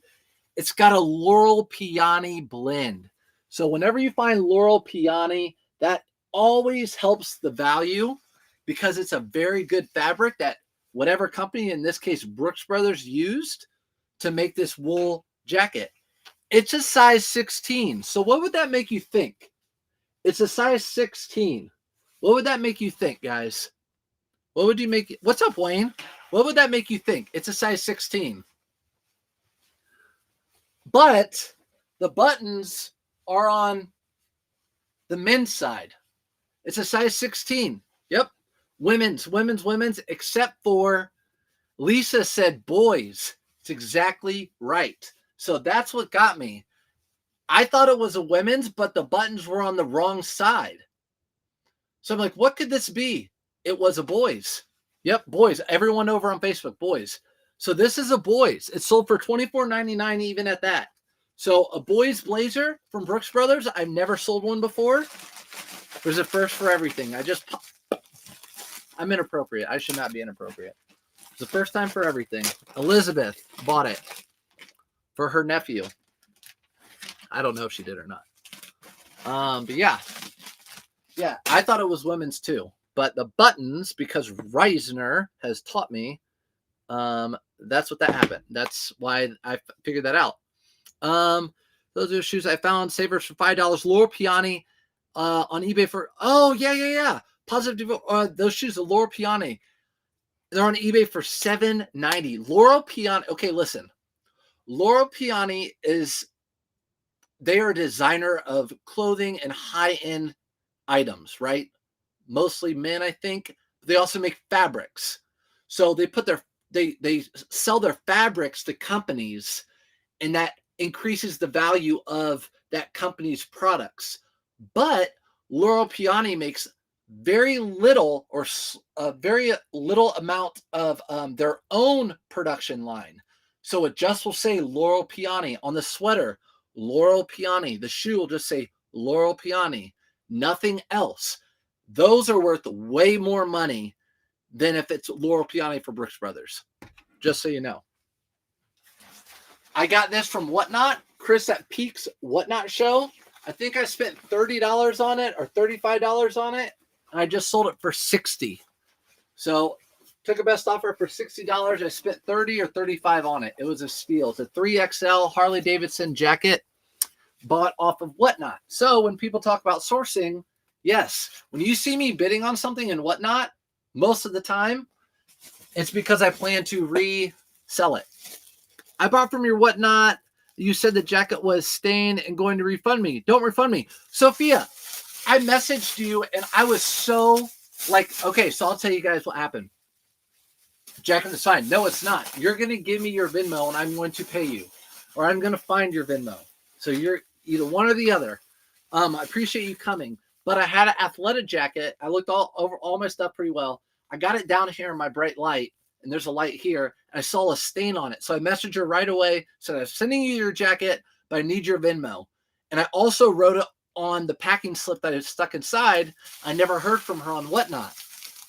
it's got a Laurel Peony blend. So whenever you find Laurel Peony, that always helps the value, because it's a very good fabric that whatever company, in this case Brooks Brothers, used to make this wool jacket. It's a size 16. So what would that make you think? It's a size 16. What would that make you think, guys? What would you make? What's up, Wayne? What would that make you think? It's a size 16. But the buttons are on the men's side. It's a size 16. Yep. Women's, except for Lisa said boys. It's exactly right. So that's what got me. I thought it was a women's, but the buttons were on the wrong side. So I'm like, what could this be? It was a boys. Yep, boys. Everyone over on Facebook, boys. So this is a boys. It's sold for $24.99 even at that. So a boys blazer from Brooks Brothers. I've never sold one before. There's a first for everything. I'm inappropriate. I should not be inappropriate. It's the first time for everything. Elizabeth bought it for her nephew. I don't know if she did or not. But yeah. Yeah, I thought it was women's too. But the buttons, because Reisner has taught me, that's what that happened. That's why I figured that out. Those are shoes I found. Savers for $5. Laura Piani on eBay for, yeah. Positive, those shoes, the Laura Piani, they're on eBay for $7.90. Laura Piani, okay, listen. Laura Piani they are a designer of clothing and high-end items, right? Mostly men, I think. They also make fabrics. So they put they sell their fabrics to companies, and that increases the value of that company's products. But Laura Piani makes very little or a very little amount of their own production line. So it just will say Laurel Piani on the sweater, Laurel Piani. The shoe will just say Laurel Piani, nothing else. Those are worth way more money than if it's Laurel Piani for Brooks Brothers. Just so you know. I got this from Whatnot, Chris at Peaks Whatnot show. I think I spent $30 on it or $35 on it, and I just sold it for $60. So took a best offer for $60. I spent $30 or $35 on it. It was a steal. It's a 3XL Harley Davidson jacket bought off of Whatnot. So when people talk about sourcing, yes, when you see me bidding on something in Whatnot, most of the time, it's because I plan to resell it. I bought from your Whatnot. You said the jacket was stained and going to refund me. Don't refund me. Sophia, I messaged you and I was so like, okay, so I'll tell you guys what happened. Jacket is fine. No, it's not. You're going to give me your Venmo and I'm going to pay you. Or I'm going to find your Venmo. So you're either one or the other. I appreciate you coming. But I had an Athleta jacket. I looked over all my stuff pretty well. I got it down here in my bright light. And there's a light here. And I saw a stain on it. So I messaged her right away. Said, I'm sending you your jacket, but I need your Venmo. And I also wrote it on the packing slip that is stuck inside. I never heard from her on Whatnot.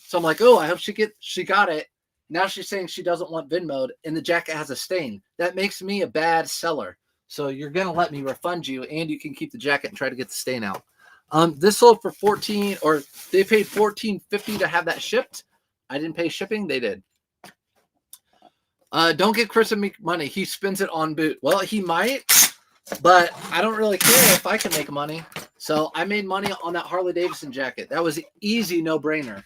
So I'm like, oh, I hope she got it. Now she's saying she doesn't want Venmo, and the jacket has a stain. That makes me a bad seller. So you're going to let me refund you, and you can keep the jacket and try to get the stain out. This sold for $14, or they paid $14.50 to have that shipped. I didn't pay shipping. They did. Don't give Chris money. He spends it on boot. Well, he might, but I don't really care if I can make money. So I made money on that Harley Davidson jacket. That was an easy no-brainer.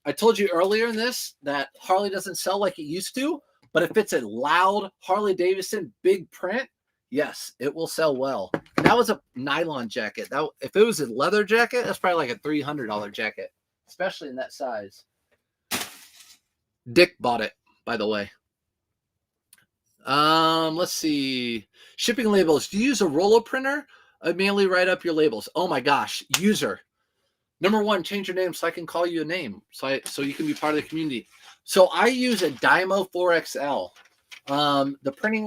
I told you earlier in this that Harley doesn't sell like it used to, but if it's a loud Harley Davidson big print, yes, it will sell well. And that was a nylon jacket. If it was a leather jacket, that's probably like a $300 jacket, especially in that size. Dick bought it, by the way. Let's see. Shipping labels. Do you use a Rollo printer? I manually write up your labels. Oh my gosh. User. Number one, change your name so I can call you a name. So you can be part of the community. So I use a Dymo 4XL. The printing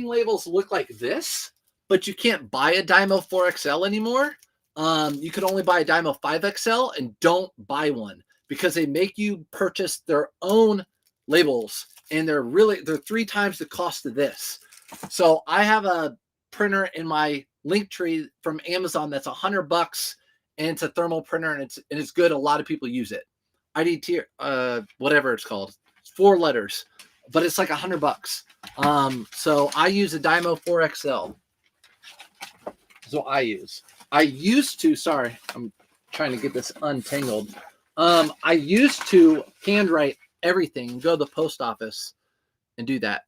labels look like this, but you can't buy a Dymo 4XL anymore. You could only buy a Dymo 5XL, and don't buy one because they make you purchase their own labels. And they're 3 times the cost of this. So I have a printer in my Linktree from Amazon that's $100, and it's a thermal printer, and it's good. A lot of people use it. IDT, whatever it's called. It's 4 letters, but it's like $100. So I use a Dymo 4XL. So I used to. Sorry, I'm trying to get this untangled. I used to handwrite everything and go to the post office and do that.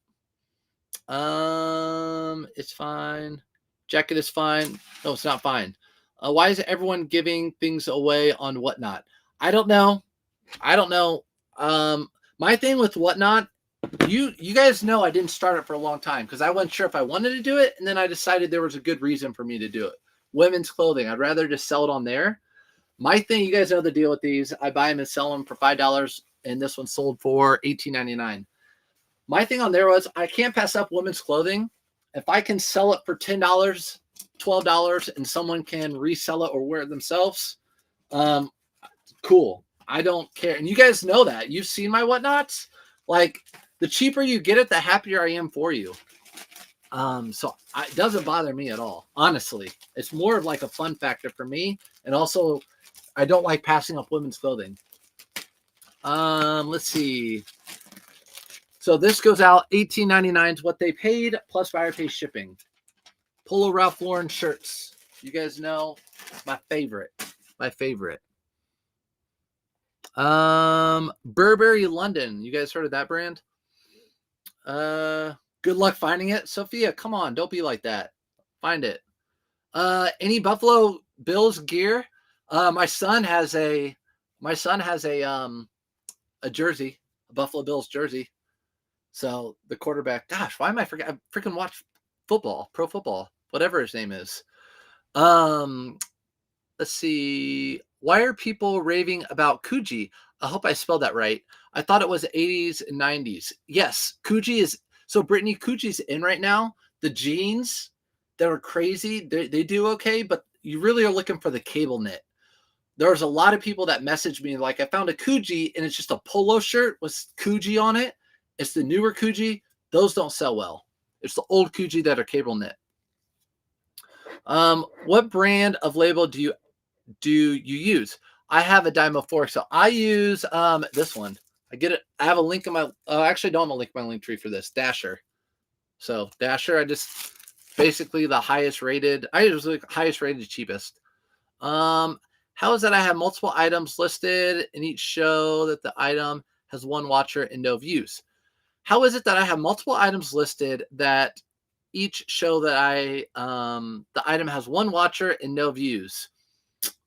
It's fine. Jacket is fine. No, it's not fine. Why is everyone giving things away on Whatnot? I don't know. I don't know. My thing with Whatnot, you guys know I didn't start it for a long time because I wasn't sure if I wanted to do it, and then I decided there was a good reason for me to do it. Women's clothing. I'd rather just sell it on there. My thing, you guys know the deal with these. I buy them and sell them for $5, and this one sold for $18.99. My thing on there was I can't pass up women's clothing. If I can sell it for $10, $12, and someone can resell it or wear it themselves, cool. I don't care. And you guys know that. You've seen my Whatnots. Like, the cheaper you get it, the happier I am for you. So it doesn't bother me at all. Honestly, it's more of like a fun factor for me. And also, I don't like passing up women's clothing. Let's see. So this goes out $18.99 is what they paid plus buyer pay shipping. Polo Ralph Lauren shirts. You guys know my favorite. My favorite. Burberry London. You guys heard of that brand? Good luck finding it. Sophia, come on, don't be like that. Find it. Any Buffalo Bills gear? My son has a jersey, a Buffalo Bills jersey. So the quarterback, gosh, why am I forgetting? I freaking watch football, pro football, whatever his name is. Let's see. Why are people raving about Coogi? I hope I spelled that right. I thought it was 80s and 90s. Yes, Coogi is. So Brittany, Coogi's in right now. The jeans that are crazy, they do okay, but you really are looking for the cable knit. There's a lot of people that message me like, I found a Coogi and it's just a polo shirt with Coogi on it. It's the newer Coogi. Those don't sell well. It's the old Coogi that are cable knit. What brand of label do you use? I have a Dymo Fork, so I use this one. I get it. I have a link in my. Actually, don't have a link in my link tree for this. Dasher. So Dasher, I just basically the highest rated. I use the highest rated, cheapest. How is that I have multiple items listed in each show that the item has one watcher and no views? How is it that I have multiple items listed that each show that the item has one watcher and no views?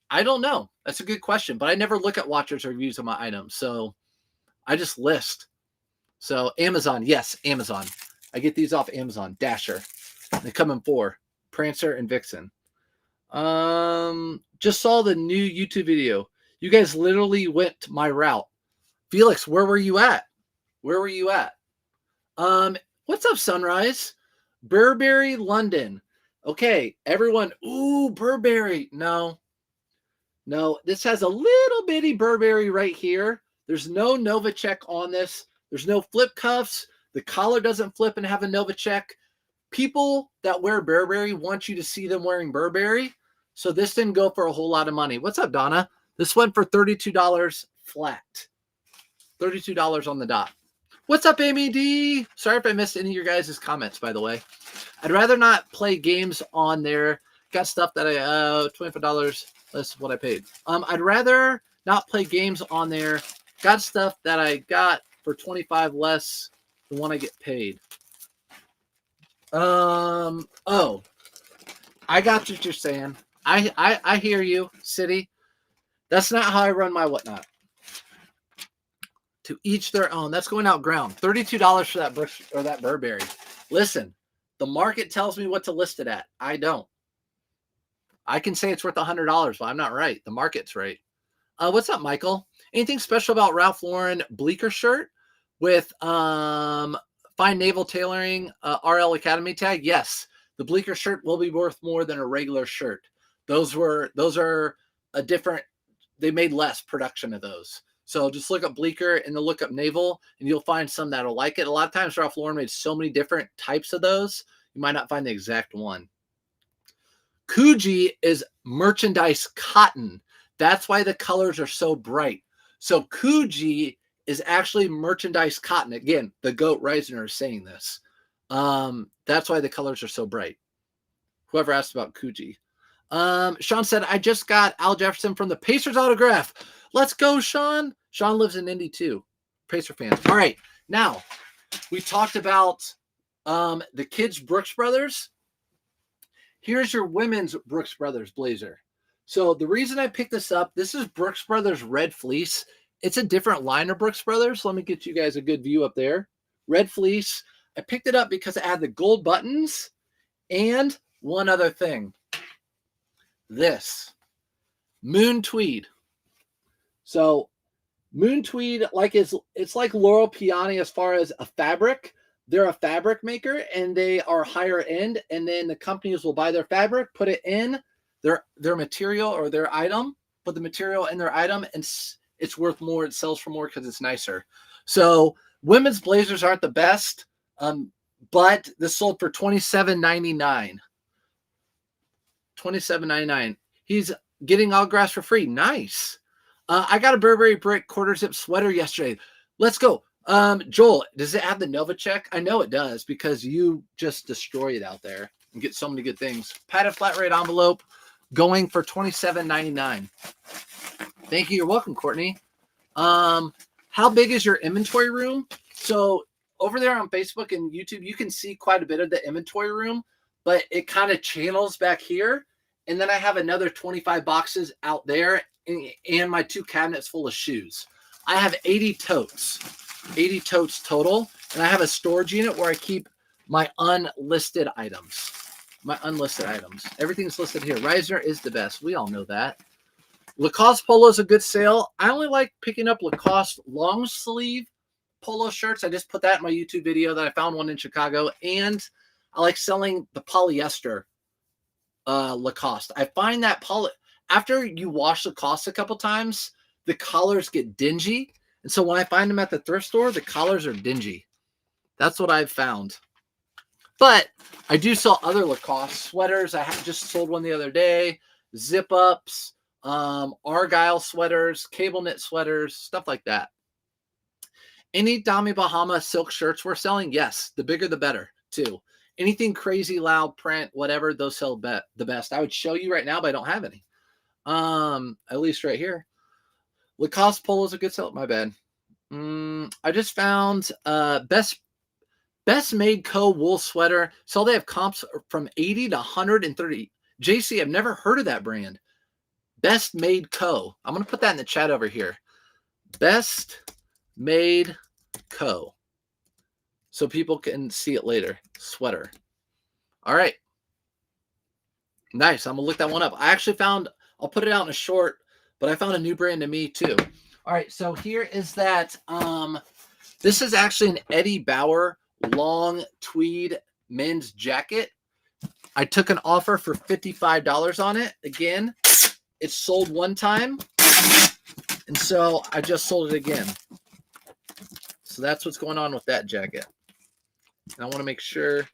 I don't know. That's a good question, but I never look at watchers or views on my items. So I just list. So Amazon, yes, Amazon. I get these off Amazon. Dasher. They come in 4. Prancer and Vixen. Just saw the new YouTube video. You guys literally went my route. Felix, where were you at? Where were you at? What's up, Sunrise? Burberry London. Okay, everyone. Ooh, Burberry. No, this has a little bitty Burberry right here. There's no Novacek on this. There's no flip cuffs. The collar doesn't flip and have a Novacek. People that wear Burberry want you to see them wearing Burberry. So this didn't go for a whole lot of money. What's up, Donna? This went for $32 flat. $32 on the dot. What's up, Amy D? Sorry if I missed any of your guys' comments, by the way. I'd rather not play games on there. Got stuff that I $25. That's what I paid. I'd rather not play games on there. Got stuff that I got for $25 less than what I get paid. Oh, I got what you're saying. I hear you, City. That's not how I run my Whatnot. To each their own. That's going out ground. $32 for that Bush or that Burberry. Listen, the market tells me what to list it at. I don't. I can say it's worth $100, but I'm not right. The market's right. What's up, Michael? Anything special about Ralph Lauren Bleecker shirt with fine naval tailoring RL Academy tag? Yes, the Bleecker shirt will be worth more than a regular shirt. Those are a different. They made less production of those. So just look up Bleecker and then look up naval, and you'll find some that'll like it. A lot of times Ralph Lauren made so many different types of those, you might not find the exact one. Coogi is merchandise cotton. That's why the colors are so bright. So Coogi is actually merchandise cotton. Again, the GOAT Reisner is saying this. That's why the colors are so bright. Whoever asked about Coogi. Sean said, I just got Al Jefferson from the Pacers autograph. Let's go, Sean. Sean lives in Indy too. Pacer fans. All right. Now, we talked about the kids' Brooks Brothers. Here's your women's Brooks Brothers blazer. So the reason I picked this up, this is Brooks Brothers Red Fleece. It's a different line of Brooks Brothers. Let me get you guys a good view up there. Red Fleece. I picked it up because it had the gold buttons and one other thing. This Moon Tweed. So Moon Tweed, it's like Laurel Peony as far as a fabric. They're a fabric maker and they are higher end, and then the companies will buy their fabric, put it in their material or their item, put the material in their item, and it's worth more. It sells for more because it's nicer. So women's blazers aren't the best, but this sold for $27.99. $27.99. He's getting autographs for free. Nice. I got a Burberry Brick quarter zip sweater yesterday. Let's go. Joel, does it have the Novacek? I know it does because you just destroy it out there and get so many good things. Padded flat rate envelope going for $27.99. Thank you. You're welcome, Courtney. How big is your inventory room? So over there on Facebook and YouTube, you can see quite a bit of the inventory room, but it kind of channels back here. And then I have another 25 boxes out there and my 2 cabinets full of shoes. I have 80 totes total. And I have a storage unit where I keep my unlisted items. Everything's listed here. Reisner is the best. We all know that. Lacoste polo is a good sale. I only like picking up Lacoste long sleeve polo shirts. I just put that in my YouTube video that I found one in Chicago. And I like selling the polyester Lacoste. I find that after you wash Lacoste a couple times, the collars get dingy. And so when I find them at the thrift store, the collars are dingy. That's what I've found. But I do sell other Lacoste sweaters. I just sold one the other day. Zip ups, Argyle sweaters, cable knit sweaters, stuff like that. Any Tommy Bahama silk shirts we're selling? Yes. The bigger, the better, too. Anything crazy, loud, print, whatever, those sell the best. I would show you right now, but I don't have any. At least right here. Lacoste polo is a good sell. My bad. I just found Best Made Co. wool sweater. So they have comps from 80 to 130. JC, I've never heard of that brand. Best Made Co. I'm going to put that in the chat over here. Best Made Co. So people can see it later. Sweater. All right. Nice. I'm going to look that one up. I actually found, I'll put it out in a short, but I found a new brand to me too. All right. So here is that. This is actually an Eddie Bauer long tweed men's jacket. I took an offer for $55 on it. Again, it's sold one time. And so I just sold it again. So that's what's going on with that jacket. And I want to make sure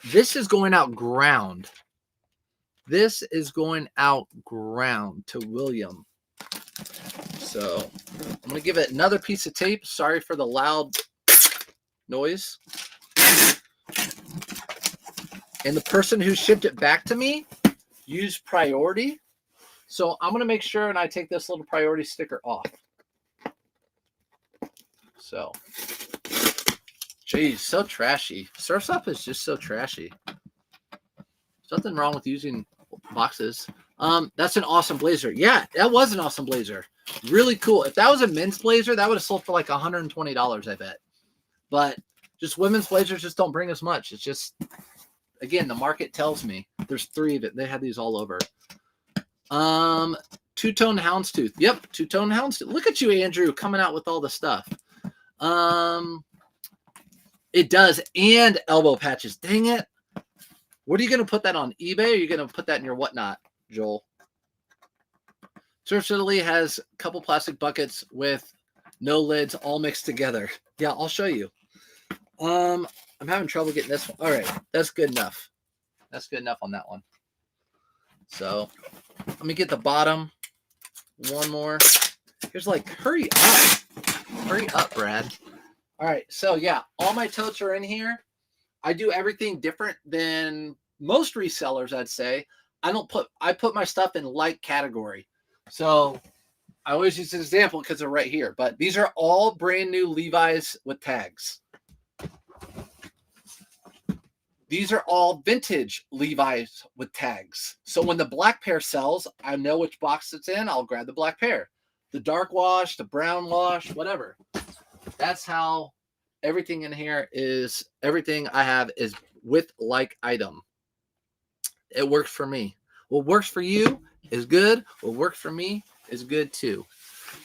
this is going out ground. This is going out ground to William. So I'm going to give it another piece of tape. Sorry for the loud noise. And the person who shipped it back to me used priority. So I'm going to make sure and I take this little priority sticker off. So, geez, so trashy. Surf's Up is just so trashy. There's nothing wrong with using boxes. That's an awesome blazer. Yeah, that was an awesome blazer. Really cool. If that was a men's blazer, that would have sold for like $120, I bet. But just women's blazers just don't bring as much. It's just, again, the market tells me. There's 3 of it. They had these all over. Two-tone houndstooth. Yep, two-tone houndstooth. Look at you, Andrew, coming out with all the stuff. It does, and elbow patches. Dang it. What are you going to put that on eBay, or are you going to put that in your whatnot, Joel? Surf Italy has a couple plastic buckets with no lids all mixed together. Yeah, I'll show you. I'm having trouble getting this one. All right, that's good enough. That's good enough on that one. So let me get the bottom. One more. Here's like, hurry up. Hurry up, Brad. All right, so yeah, all my totes are in here. I do everything different than most resellers, I'd say. I put my stuff in like category. So I always use an example because they're right here, but these are all brand new Levi's with tags. These are all vintage Levi's with tags. So when the black pair sells, I know which box it's in. I'll grab the black pair. The dark wash, the brown wash, whatever. That's how everything in here is. Everything I have is with like item. It works for me. What works for you is good. What works for me is good too.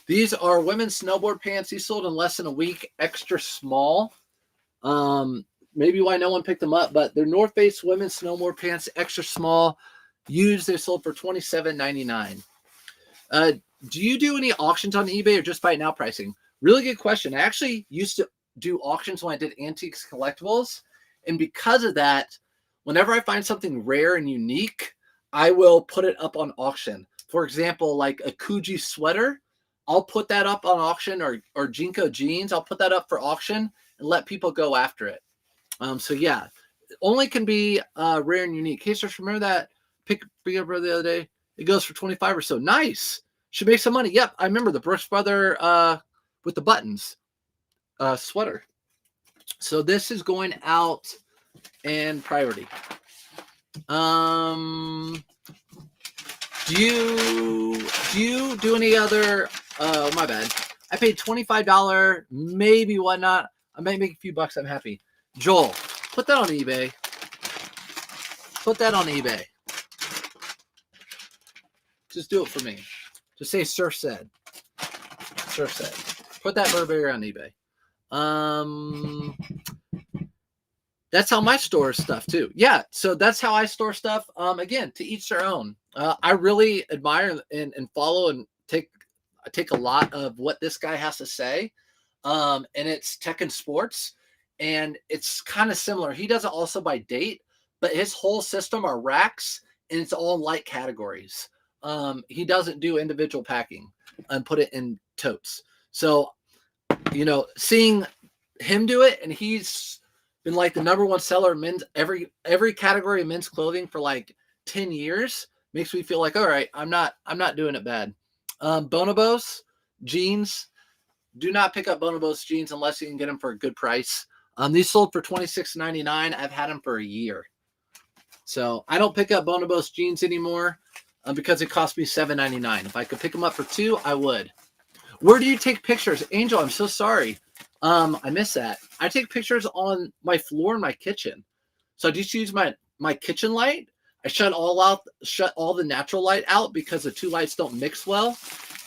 These are women's snowboard pants. These sold in less than a week. Extra small. Maybe why no one picked them up, but they're North Face women's snowboard pants, extra small, used. They sold for $27.99. Do you do any auctions on eBay or just buy it now pricing? Really good question. I actually used to do auctions when I did antiques collectibles, and because of that, whenever I find something rare and unique, I will put it up on auction. For example, like a Kuji sweater, I'll put that up on auction, or Jinko jeans, I'll put that up for auction and let people go after it. So yeah, only can be rare and unique. Hey, just remember that pick up the other day? It goes for 25 or so. Nice. Should make some money. Yep, I remember the Brooks Brother with the buttons sweater. So this is going out in priority. Do you do any other? Oh, my bad. I paid $25, maybe whatnot. I might make a few bucks. I'm happy. Joel, put that on eBay. Put that on eBay. Just do it for me. Just say Surf said. Surf said. Put that Burberry on eBay. That's how my store stuff too. Yeah, so that's how I store stuff. Again, to each their own. I really admire and follow and take a lot of what this guy has to say. And it's tech and sports. And it's kind of similar. He does it also by date, but his whole system are racks, and it's all light categories. He doesn't do individual packing and put it in totes. So, seeing him do it, and he's been like the number one seller in men's every category of men's clothing for like 10 years, makes me feel like, all right, I'm not doing it bad. Bonobos jeans, do not pick up Bonobos jeans unless you can get them for a good price. These sold for $26.99. I've had them for a year. So I don't pick up Bonobos jeans anymore because it cost me $7.99. If I could pick them up for $2, I would. Where do you take pictures? Angel, I'm so sorry. I miss that. I take pictures on my floor in my kitchen. So I just use my kitchen light. I shut all the natural light out because the two lights don't mix well.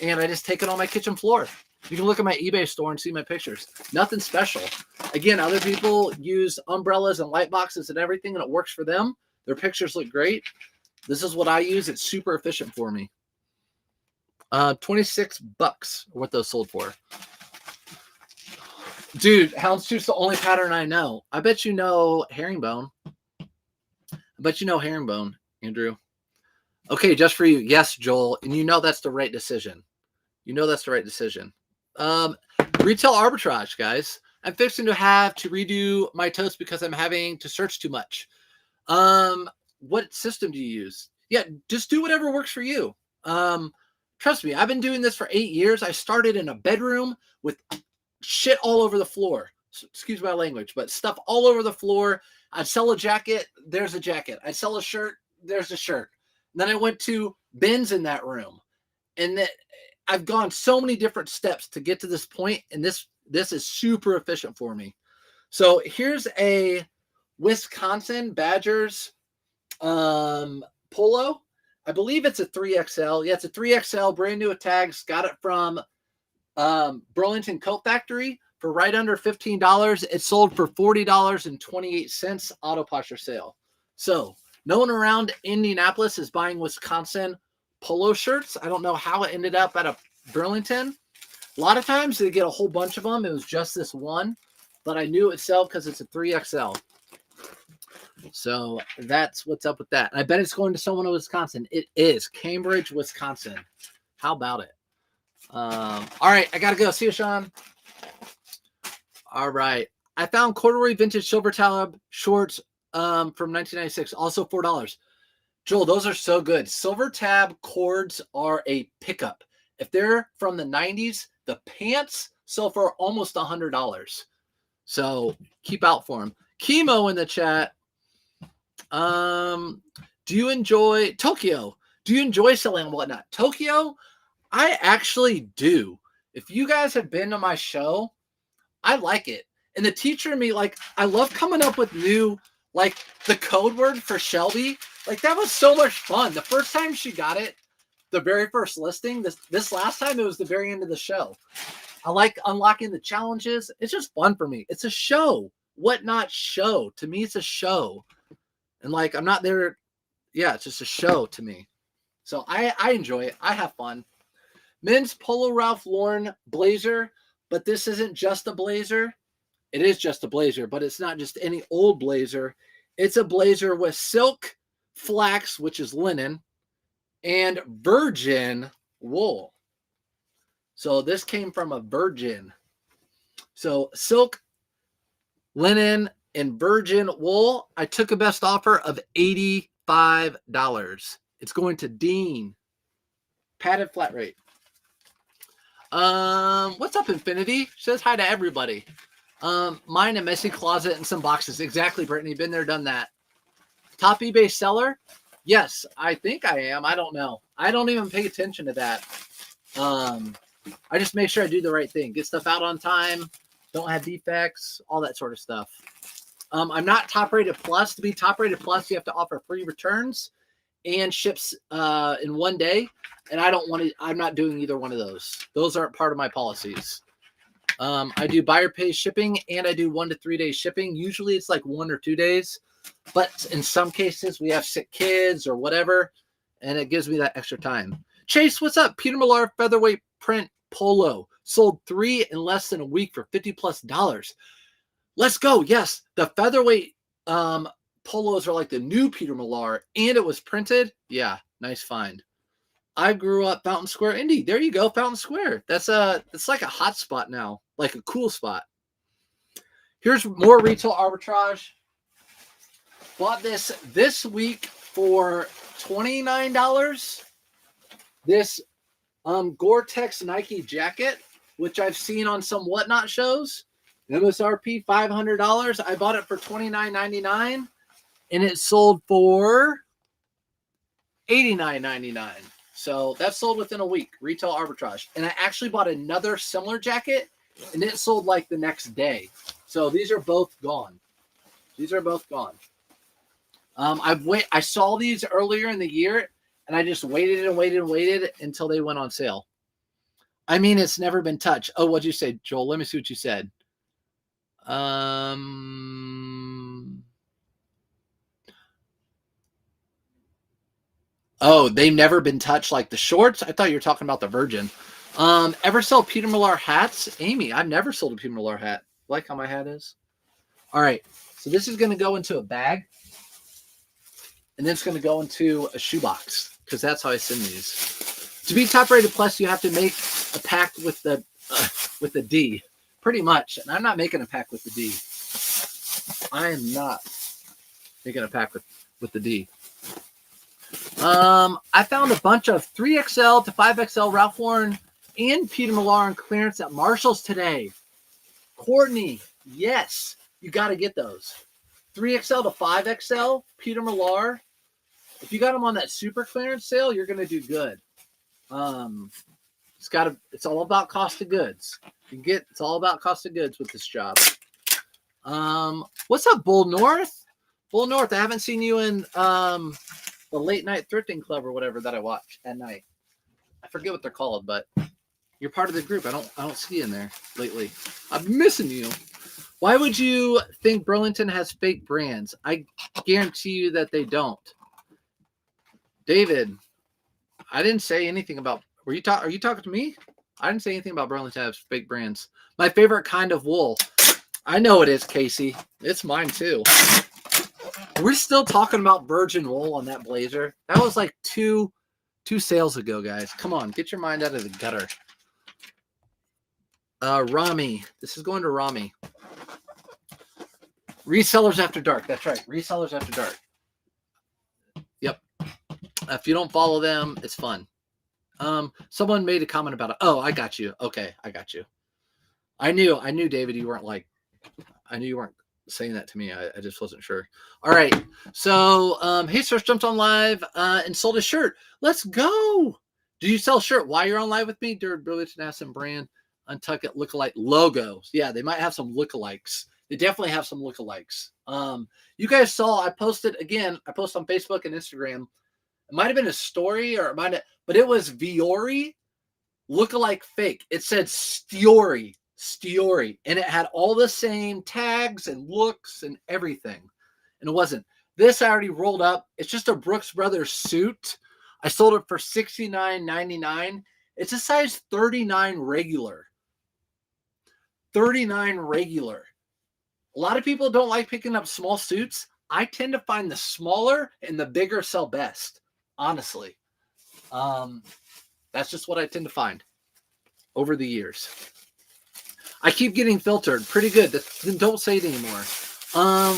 And I just take it on my kitchen floor. You can look at my eBay store and see my pictures. Nothing special. Again, other people use umbrellas and light boxes and everything, and it works for them. Their pictures look great. This is what I use. It's super efficient for me. $26 what those sold for. Dude, houndstooth's the only pattern I know. I bet you know herringbone. Andrew. Okay, just for you. Yes, Joel. And you know that's the right decision. Retail arbitrage, guys. I'm fixing to have to redo my totes because I'm having to search too much. What system do you use? Yeah, just do whatever works for you. Trust me, I've been doing this for 8 years. I started in a bedroom with shit all over the floor. Excuse my language, but stuff all over the floor. I'd sell a jacket, there's a jacket. I'd sell a shirt, there's a shirt. And then I went to bins in that room. And that I've gone so many different steps to get to this point, and this is super efficient for me. So here's a Wisconsin Badgers polo. I believe it's a 3XL. Yeah, it's a 3XL, brand new with tags. Got it from Burlington Coat Factory for right under $15. It sold for $40.28 auto posture sale. So no one around Indianapolis is buying Wisconsin polo shirts. I don't know how it ended up at a Burlington. A lot of times they get a whole bunch of them. It was just this one, but I knew it would sell because it's a 3XL. So that's what's up with that. I bet it's going to someone in Wisconsin. It is Cambridge, Wisconsin. How about it? All right, I gotta go. See you, Sean. All right, I found corduroy vintage silver tab shorts from 1996, also $4. Joel, those are so good. Silver tab cords are a pickup. If they're from the 90s, the pants sell for almost $100. So keep out for them. Chemo in the chat. Do you enjoy Tokyo? Do you enjoy selling and whatnot? Tokyo, I actually do. If you guys have been to my show, I like it. And the teacher and me, like, I love coming up with new, like, the code word for Shelby. Like, that was so much fun. The first time she got it, the very first listing, this last time, it was the very end of the show. I like unlocking the challenges. It's just fun for me. It's a show. What not show? To me, it's a show. And, like, I'm not there. Yeah, it's just a show to me. So I enjoy it. I have fun. Men's Polo Ralph Lauren blazer, but this isn't just a blazer. It is just a blazer, but it's not just any old blazer. It's a blazer with silk, flax, which is linen, and virgin wool. So this came from a virgin. So silk, linen, and virgin wool. I took a best offer of $85. It's going to Dean. Padded flat rate. What's up, Infinity? Says hi to everybody. Mine, a messy closet and some boxes. Exactly, Brittany. Been there, done that. Top eBay seller? Yes, I think I am. I don't know. I don't even pay attention to that. I just make sure I do the right thing. Get stuff out on time. Don't have defects. All that sort of stuff. I'm not top rated plus. To be top rated plus, you have to offer free returns and ships in one day. And I don't want to. I'm not doing either one of those. Those aren't part of my policies. I do buyer pays shipping and I do 1 to 3 days shipping. Usually it's like 1 or 2 days, but in some cases we have sick kids or whatever, and it gives me that extra time. Chase, what's up? Peter Millar featherweight print polo sold 3 in less than a week for $50+. Let's go. Yes, the featherweight polos are like the new Peter Millar, and it was printed. Yeah, nice find. I grew up Fountain Square, Indy. There you go, Fountain Square. It's like a hot spot now, like a cool spot. Here's more retail arbitrage. Bought this week for $29. This Gore-Tex Nike jacket, which I've seen on some whatnot shows. MSRP $500. I bought it for $29.99, and it sold for $89.99. So that sold within a week, retail arbitrage. And I actually bought another similar jacket, and it sold like the next day. So these are both gone. These are both gone. I saw these earlier in the year, and I just waited and waited and waited until they went on sale. I mean, it's never been touched. Oh, what'd you say, Joel? Let me see what you said. Oh, they've never been touched like the shorts? I thought you were talking about the Virgin. Ever sell Peter Millar hats? Amy, I've never sold a Peter Millar hat. Like how my hat is? All right. So this is going to go into a bag. And then it's going to go into a shoebox because that's how I send these. To be top rated plus, you have to make a pact with the D. Pretty much. And I'm not making a pact with the D. I am not making a pact with the D. I found a bunch of 3XL to 5XL Ralph Lauren and Peter Millar on clearance at Marshall's today. Courtney, yes, you got to get those. 3XL to 5XL Peter Millar. If you got them on that super clearance sale, you're going to do good. It's all about cost of goods. It's all about cost of goods with this job. What's up, Bull North? Bull North, I haven't seen you in the late night thrifting club or whatever that I watch at night. I forget what they're called, but you're part of the group. I don't see you in there lately. I'm missing you. Why would you think Burlington has fake brands? I guarantee you that they don't. David, I didn't say anything about. Are you talking to me? I didn't say anything about Burlington has fake brands. My favorite kind of wool. I know it is, Casey. It's mine too. We're still talking about virgin wool on that blazer. That was like two sales ago, guys. Come on, get your mind out of the gutter. Rami. This is going to Rami. Resellers After Dark. That's right. Resellers After Dark. Yep. If you don't follow them, it's fun. Someone made a comment about it. Oh, I got you. Okay, I got you. I knew, David, you weren't like, I knew you weren't saying that to me. I just wasn't sure. All right. So, Hey Source jumped on live and sold a shirt. Let's go. Do you sell a shirt while you're on live with me? Durability, Tenacity, brand, Untuckit lookalike logos. Yeah, they might have some lookalikes. They definitely have some lookalikes. You guys saw, I posted on Facebook and Instagram. It might have been a story but it was Viore lookalike fake. It said Stiori, and it had all the same tags and looks and everything. And it wasn't. This I already rolled up. It's just a Brooks Brothers suit. I sold it for $69.99. It's a size 39 regular. 39 regular. A lot of people don't like picking up small suits. I tend to find the smaller and the bigger sell best, honestly. That's just what I tend to find over the years. I keep getting filtered. Pretty good. Then don't say it anymore.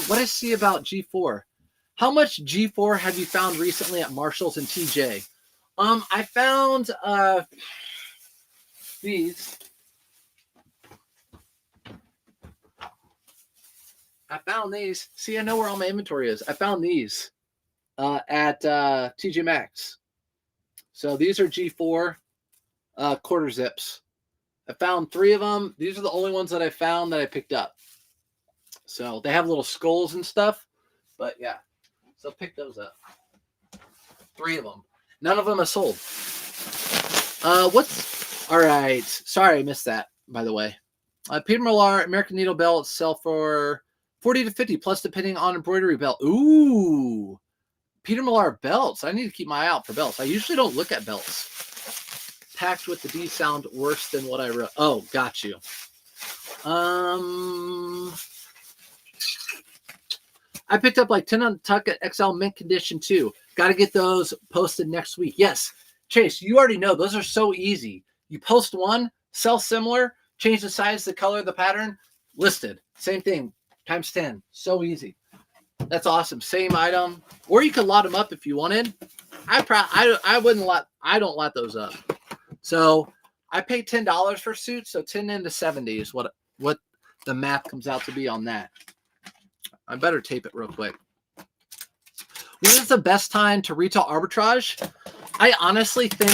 What I see about G4. How much G4 have you found recently at Marshalls and TJ? I found these. I found these. See, I know where all my inventory is. I found these at TJ Maxx. So these are G4 quarter zips. I found 3 of them. These are the only ones that I found that I picked up. So they have little skulls and stuff. But yeah, so pick those up. 3 of them. None of them are sold. All right. Sorry, I missed that, by the way. Peter Millar, American Needle belts sell for 40 to 50 plus depending on embroidery belt. Ooh. Peter Millar belts. I need to keep my eye out for belts. I usually don't look at belts. Packed with the D sound worse than what I wrote. Oh, got you. I picked up like 10 Untuckit XL mint condition too. Got to get those posted next week. Yes, Chase, you already know those are so easy. You post one, sell similar, change the size, the color, the pattern, listed. Same thing, times 10. So easy. That's awesome. Same item, or you could lot them up if you wanted. I wouldn't lot. I don't lot those up. So I pay $10 for suits, so 10 into 70 is what the math comes out to be on that. I better tape it real quick. When is the best time to retail arbitrage? I honestly think,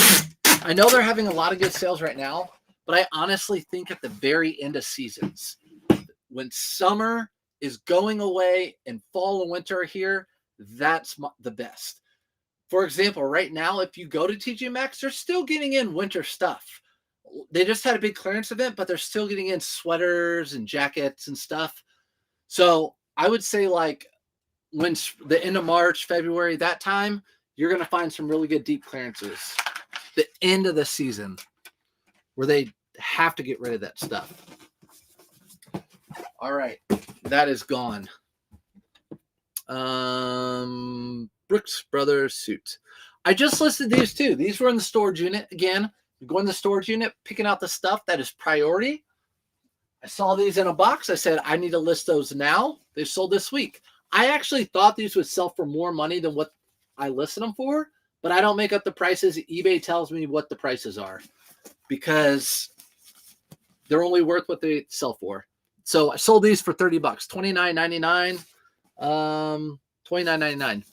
I know they're having a lot of good sales right now, but I honestly think at the very end of seasons, when summer is going away and fall and winter are here, that's the best. For example, right now, if you go to TJ Maxx, they're still getting in winter stuff. They just had a big clearance event, but they're still getting in sweaters and jackets and stuff. So I would say like when the end of March, February, that time, you're going to find some really good deep clearances. The end of the season where they have to get rid of that stuff. All right. That is gone. Brooks Brothers suit. I just listed these too. These were in the storage unit. Again, you go in the storage unit, picking out the stuff that is priority. I saw these in a box. I said, I need to list those now. They sold this week. I actually thought these would sell for more money than what I listed them for, but I don't make up the prices. eBay tells me what the prices are because they're only worth what they sell for. So I sold these for $30, $29.99. $29.99.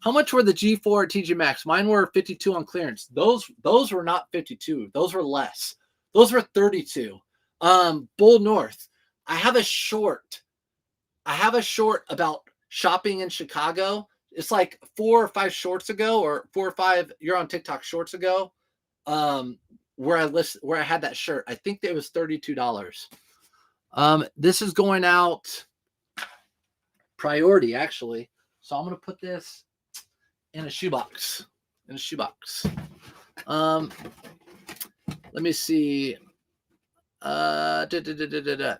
How much were the G4 at TJ Maxx? Mine were 52 on clearance. Those were not 52. Those were less. Those were 32. Bull North. I have a short about shopping in Chicago. It's like 4 or 5 shorts ago, or 4 or 5 you're on TikTok shorts ago. Where I had that shirt. I think it was $32. This is going out priority actually. So I'm going to put this in a shoebox. Let me see.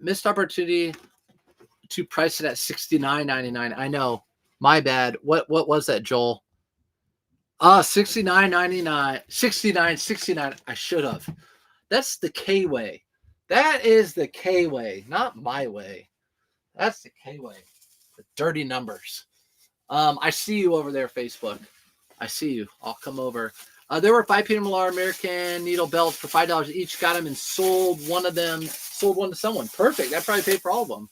Missed opportunity to price it at $69.99. I know. My bad. What was that, Joel? $69.99. $69.69. I should have. That's the K way. That is the K way, not my way. That's the K way. The dirty numbers. I see you over there, Facebook. I see you. I'll come over. There were 5 Peter Millar American Needle belts for $5 each. Got them and sold one of them. Sold one to someone. Perfect. I probably paid for all of them.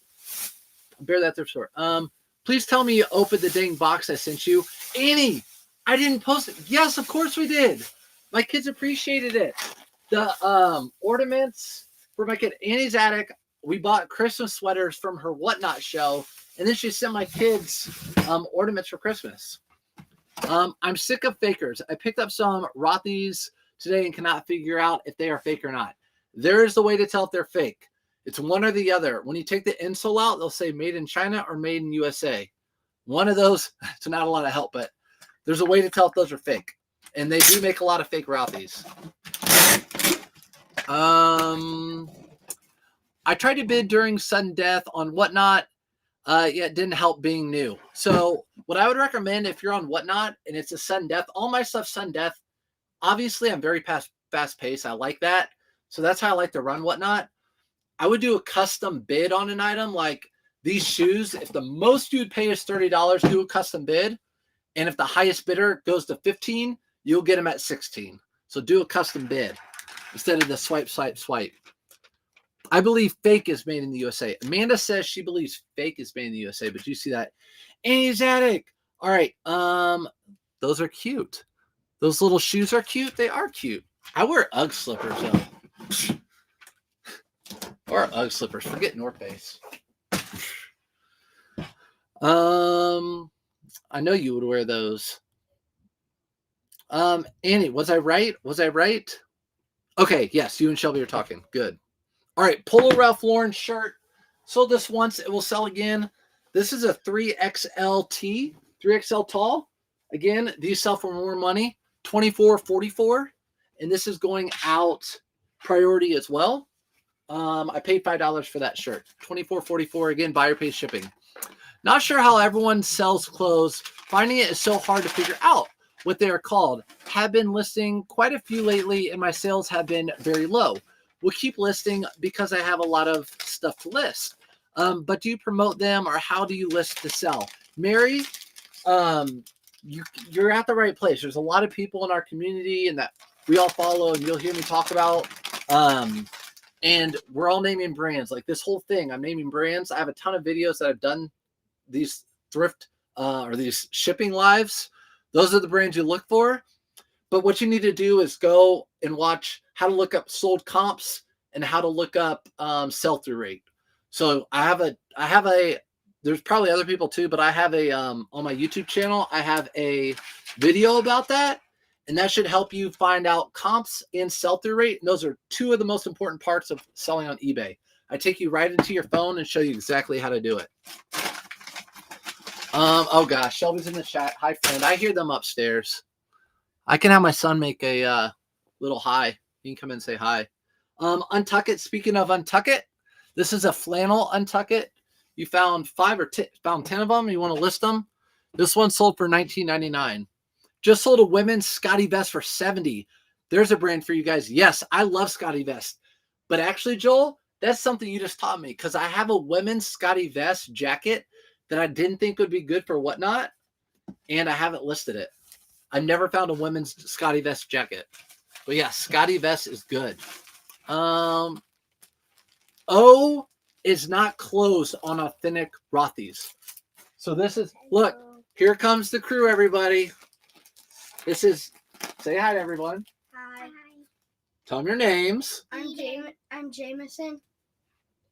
Bear that thrift store. Please tell me you opened the dang box I sent you. Annie, I didn't post it. Yes, of course we did. My kids appreciated it. The ornaments for my kid, Annie's Attic. We bought Christmas sweaters from her Whatnot show, and then she sent my kids ornaments for Christmas. I'm sick of fakers. I picked up some Rothy's today and cannot figure out if they are fake or not. There is the way to tell if they're fake. It's one or the other. When you take the insole out, they'll say made in China or made in USA. One of those, it's not a lot of help, but there's a way to tell if those are fake. And they do make a lot of fake Rothy's. I tried to bid during sudden death on Whatnot. Yeah, it didn't help being new. So what I would recommend if you're on Whatnot and it's a sudden death, all my stuff's sudden death. Obviously, I'm very fast paced. I like that. So that's how I like to run Whatnot. I would do a custom bid on an item like these shoes. If the most you'd pay is $30, do a custom bid. And if the highest bidder goes to 15, you'll get them at 16. So do a custom bid instead of the swipe, swipe, swipe. I believe fake is made in the USA. Amanda says she believes fake is made in the USA, but you see that. Annie's Attic. All right. Those are cute. Those little shoes are cute. They are cute. I wear Ugg slippers though. Or Ugg slippers. Forget North Face. I know you would wear those. Annie, was I right? Was I right? Okay, yes, you and Shelby are talking. Good. All right, Polo Ralph Lauren shirt. Sold this once. It will sell again. This is a 3XL 3XL tall. Again, these sell for more money. $24.44. And this is going out priority as well. I paid $5 for that shirt. $24.44. Again, buyer pays shipping. Not sure how everyone sells clothes. Finding it is so hard to figure out what they are called. Have been listing quite a few lately, and my sales have been very low. We'll keep listing because I have a lot of stuff to list. But do you promote them, or how do you list to sell? Mary, you're at the right place. There's a lot of people in our community and that we all follow, and you'll hear me talk about. And we're all naming brands. Like this whole thing, I'm naming brands. I have a ton of videos that I've done these thrift or these shipping lives. Those are the brands you look for. But what you need to do is go and watch how to look up sold comps and how to look up sell-through rate. So I have a, there's probably other people too, but I have a, on my YouTube channel, I have a video about that. And that should help you find out comps and sell-through rate. And those are two of the most important parts of selling on eBay. I take you right into your phone and show you exactly how to do it. Oh gosh, Shelby's in the chat. Hi, friend. I hear them upstairs. I can have my son make a little hi. You can come in and say hi. Untuck It. Speaking of Untuck It, this is a flannel Untuck It. You found 10 of them. You want to list them? This one sold for $19.99. Just sold a women's Scotty vest for $70. There's a brand for you guys. Yes, I love Scotty vest. But actually, Joel, that's something you just taught me because I have a women's Scotty vest jacket that I didn't think would be good for Whatnot, and I haven't listed it. I've never found a women's Scotty vest jacket. But yeah, Scotty vest is good. O is not closed on authentic Rothy's. So this is, look, here comes the crew, everybody. This is, say hi to everyone. Hi. Tell them your names. I'm Jameson.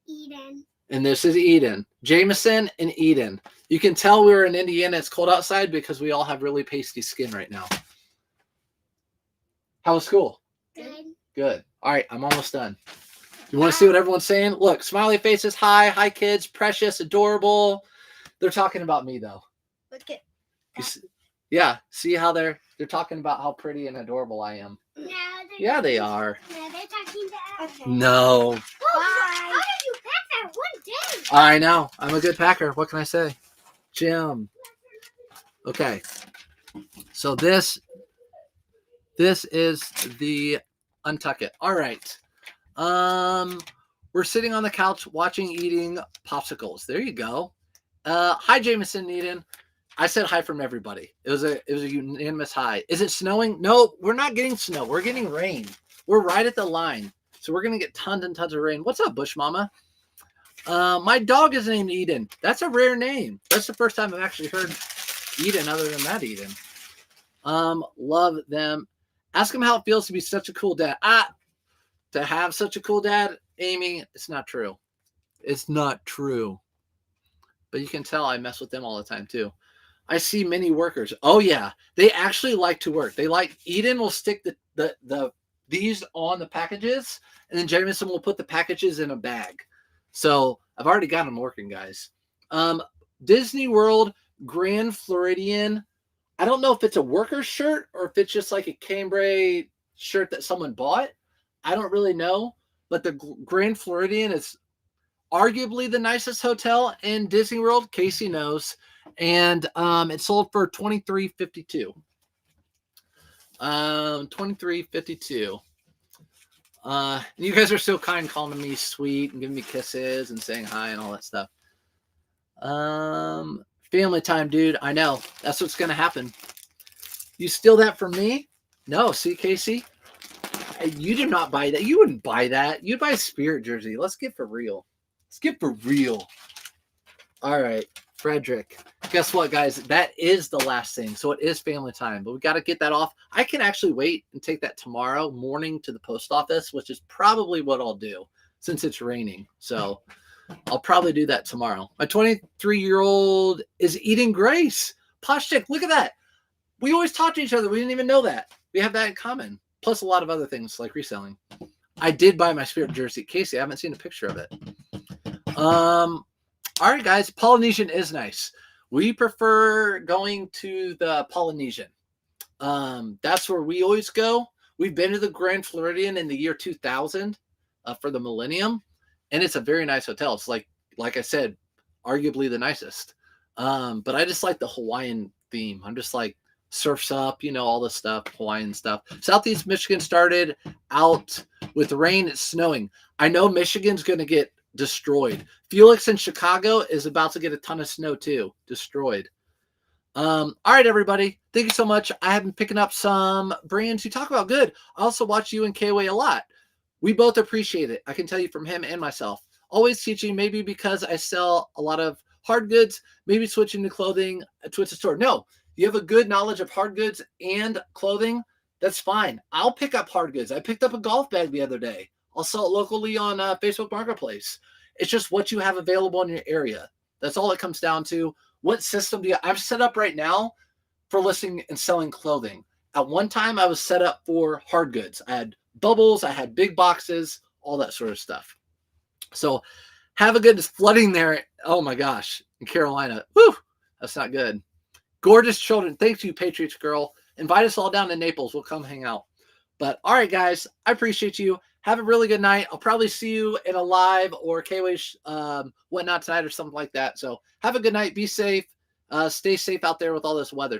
Eden. And this is Eden. Jameson and Eden. You can tell we're in Indiana. It's cold outside because we all have really pasty skin right now. How was school? Good. Good. All right, I'm almost done. You want to see what everyone's saying? Look, smiley faces. Hi. Hi, kids. Precious. Adorable. They're talking about me, though. Look at Yeah. See how they're talking about how pretty and adorable I am. No, Yeah, they are. No, they're talking to us. Okay. No. Bye. How did you pack that one day? I know. I'm a good packer. What can I say? Jim. Okay. So this is the Untuck It. All right. We're sitting on the couch watching, eating popsicles. There you go. Hi, Jameson and Eden. I said hi from everybody. It was a unanimous hi. Is it snowing? No, we're not getting snow. We're getting rain. We're right at the line. So we're gonna get tons and tons of rain. What's up, Bush Mama? My dog is named Eden. That's a rare name. That's the first time I've actually heard Eden other than that Eden. Love them. Ask him how it feels to be such a cool dad. To have such a cool dad, Amy, it's not true. It's not true. But you can tell I mess with them all the time too. I see many workers. Oh yeah, they actually like to work. They like Eden will stick these on the packages, and then Jameson will put the packages in a bag. So I've already got them working, guys. Disney World Grand Floridian. I don't know if it's a worker shirt or if it's just like a Cambrai shirt that someone bought. I don't really know, but the Grand Floridian is arguably the nicest hotel in Disney World. Casey knows, and it sold for $23.52. $23.52. You guys are so kind, calling me sweet and giving me kisses and saying hi and all that stuff. Family time, dude. I know that's what's gonna happen. You steal that from me? No, see, Casey, you did not buy that. You wouldn't buy that. You'd buy a Spirit jersey. Let's get for real. Let's get for real. All right, Frederick. Guess what, guys? That is the last thing. So it is family time, but we got to get that off. I can actually wait and take that tomorrow morning to the post office, which is probably what I'll do since it's raining. So I'll probably do that tomorrow. My 23-year-old is eating Grace. Posh chick, look at that. We always talk to each other. We didn't even know that. We have that in common. Plus a lot of other things like reselling. I did buy my Spirit jersey. Casey, I haven't seen a picture of it. All right, guys. Polynesian is nice. We prefer going to the Polynesian. That's where we always go. We've been to the Grand Floridian in the year 2000 for the Millennium, and it's a very nice hotel. It's like I said, arguably the nicest. But I just like the Hawaiian theme. I'm just like surfs up, all this stuff, Hawaiian stuff. Southeast Michigan started out with rain. It's snowing. I know Michigan's going to get destroyed. Felix in Chicago is about to get a ton of snow too. Destroyed. All right, everybody. Thank you so much. I have been picking up some brands you talk about good. I also watch you and K-Way a lot. We both appreciate it. I can tell you from him and myself. Always teaching, maybe because I sell a lot of hard goods, maybe switching to clothing to a store. No, you have a good knowledge of hard goods and clothing. That's fine. I'll pick up hard goods. I picked up a golf bag the other day. I'll sell it locally on Facebook Marketplace. It's just what you have available in your area. That's all it comes down to. What system do you? I'm set up right now for listing and selling clothing. At one time, I was set up for hard goods. I had bubbles, I had big boxes, all that sort of stuff. So have a good flooding there. Oh my gosh, in Carolina. Whew, that's not good. Gorgeous children. Thank you, Patriots girl. Invite us all down to Naples. We'll come hang out. But all right, guys, I appreciate you. Have a really good night. I'll probably see you in a live or K-Way whatnot tonight or something like that. So have a good night. Be safe. Stay safe out there with all this weather.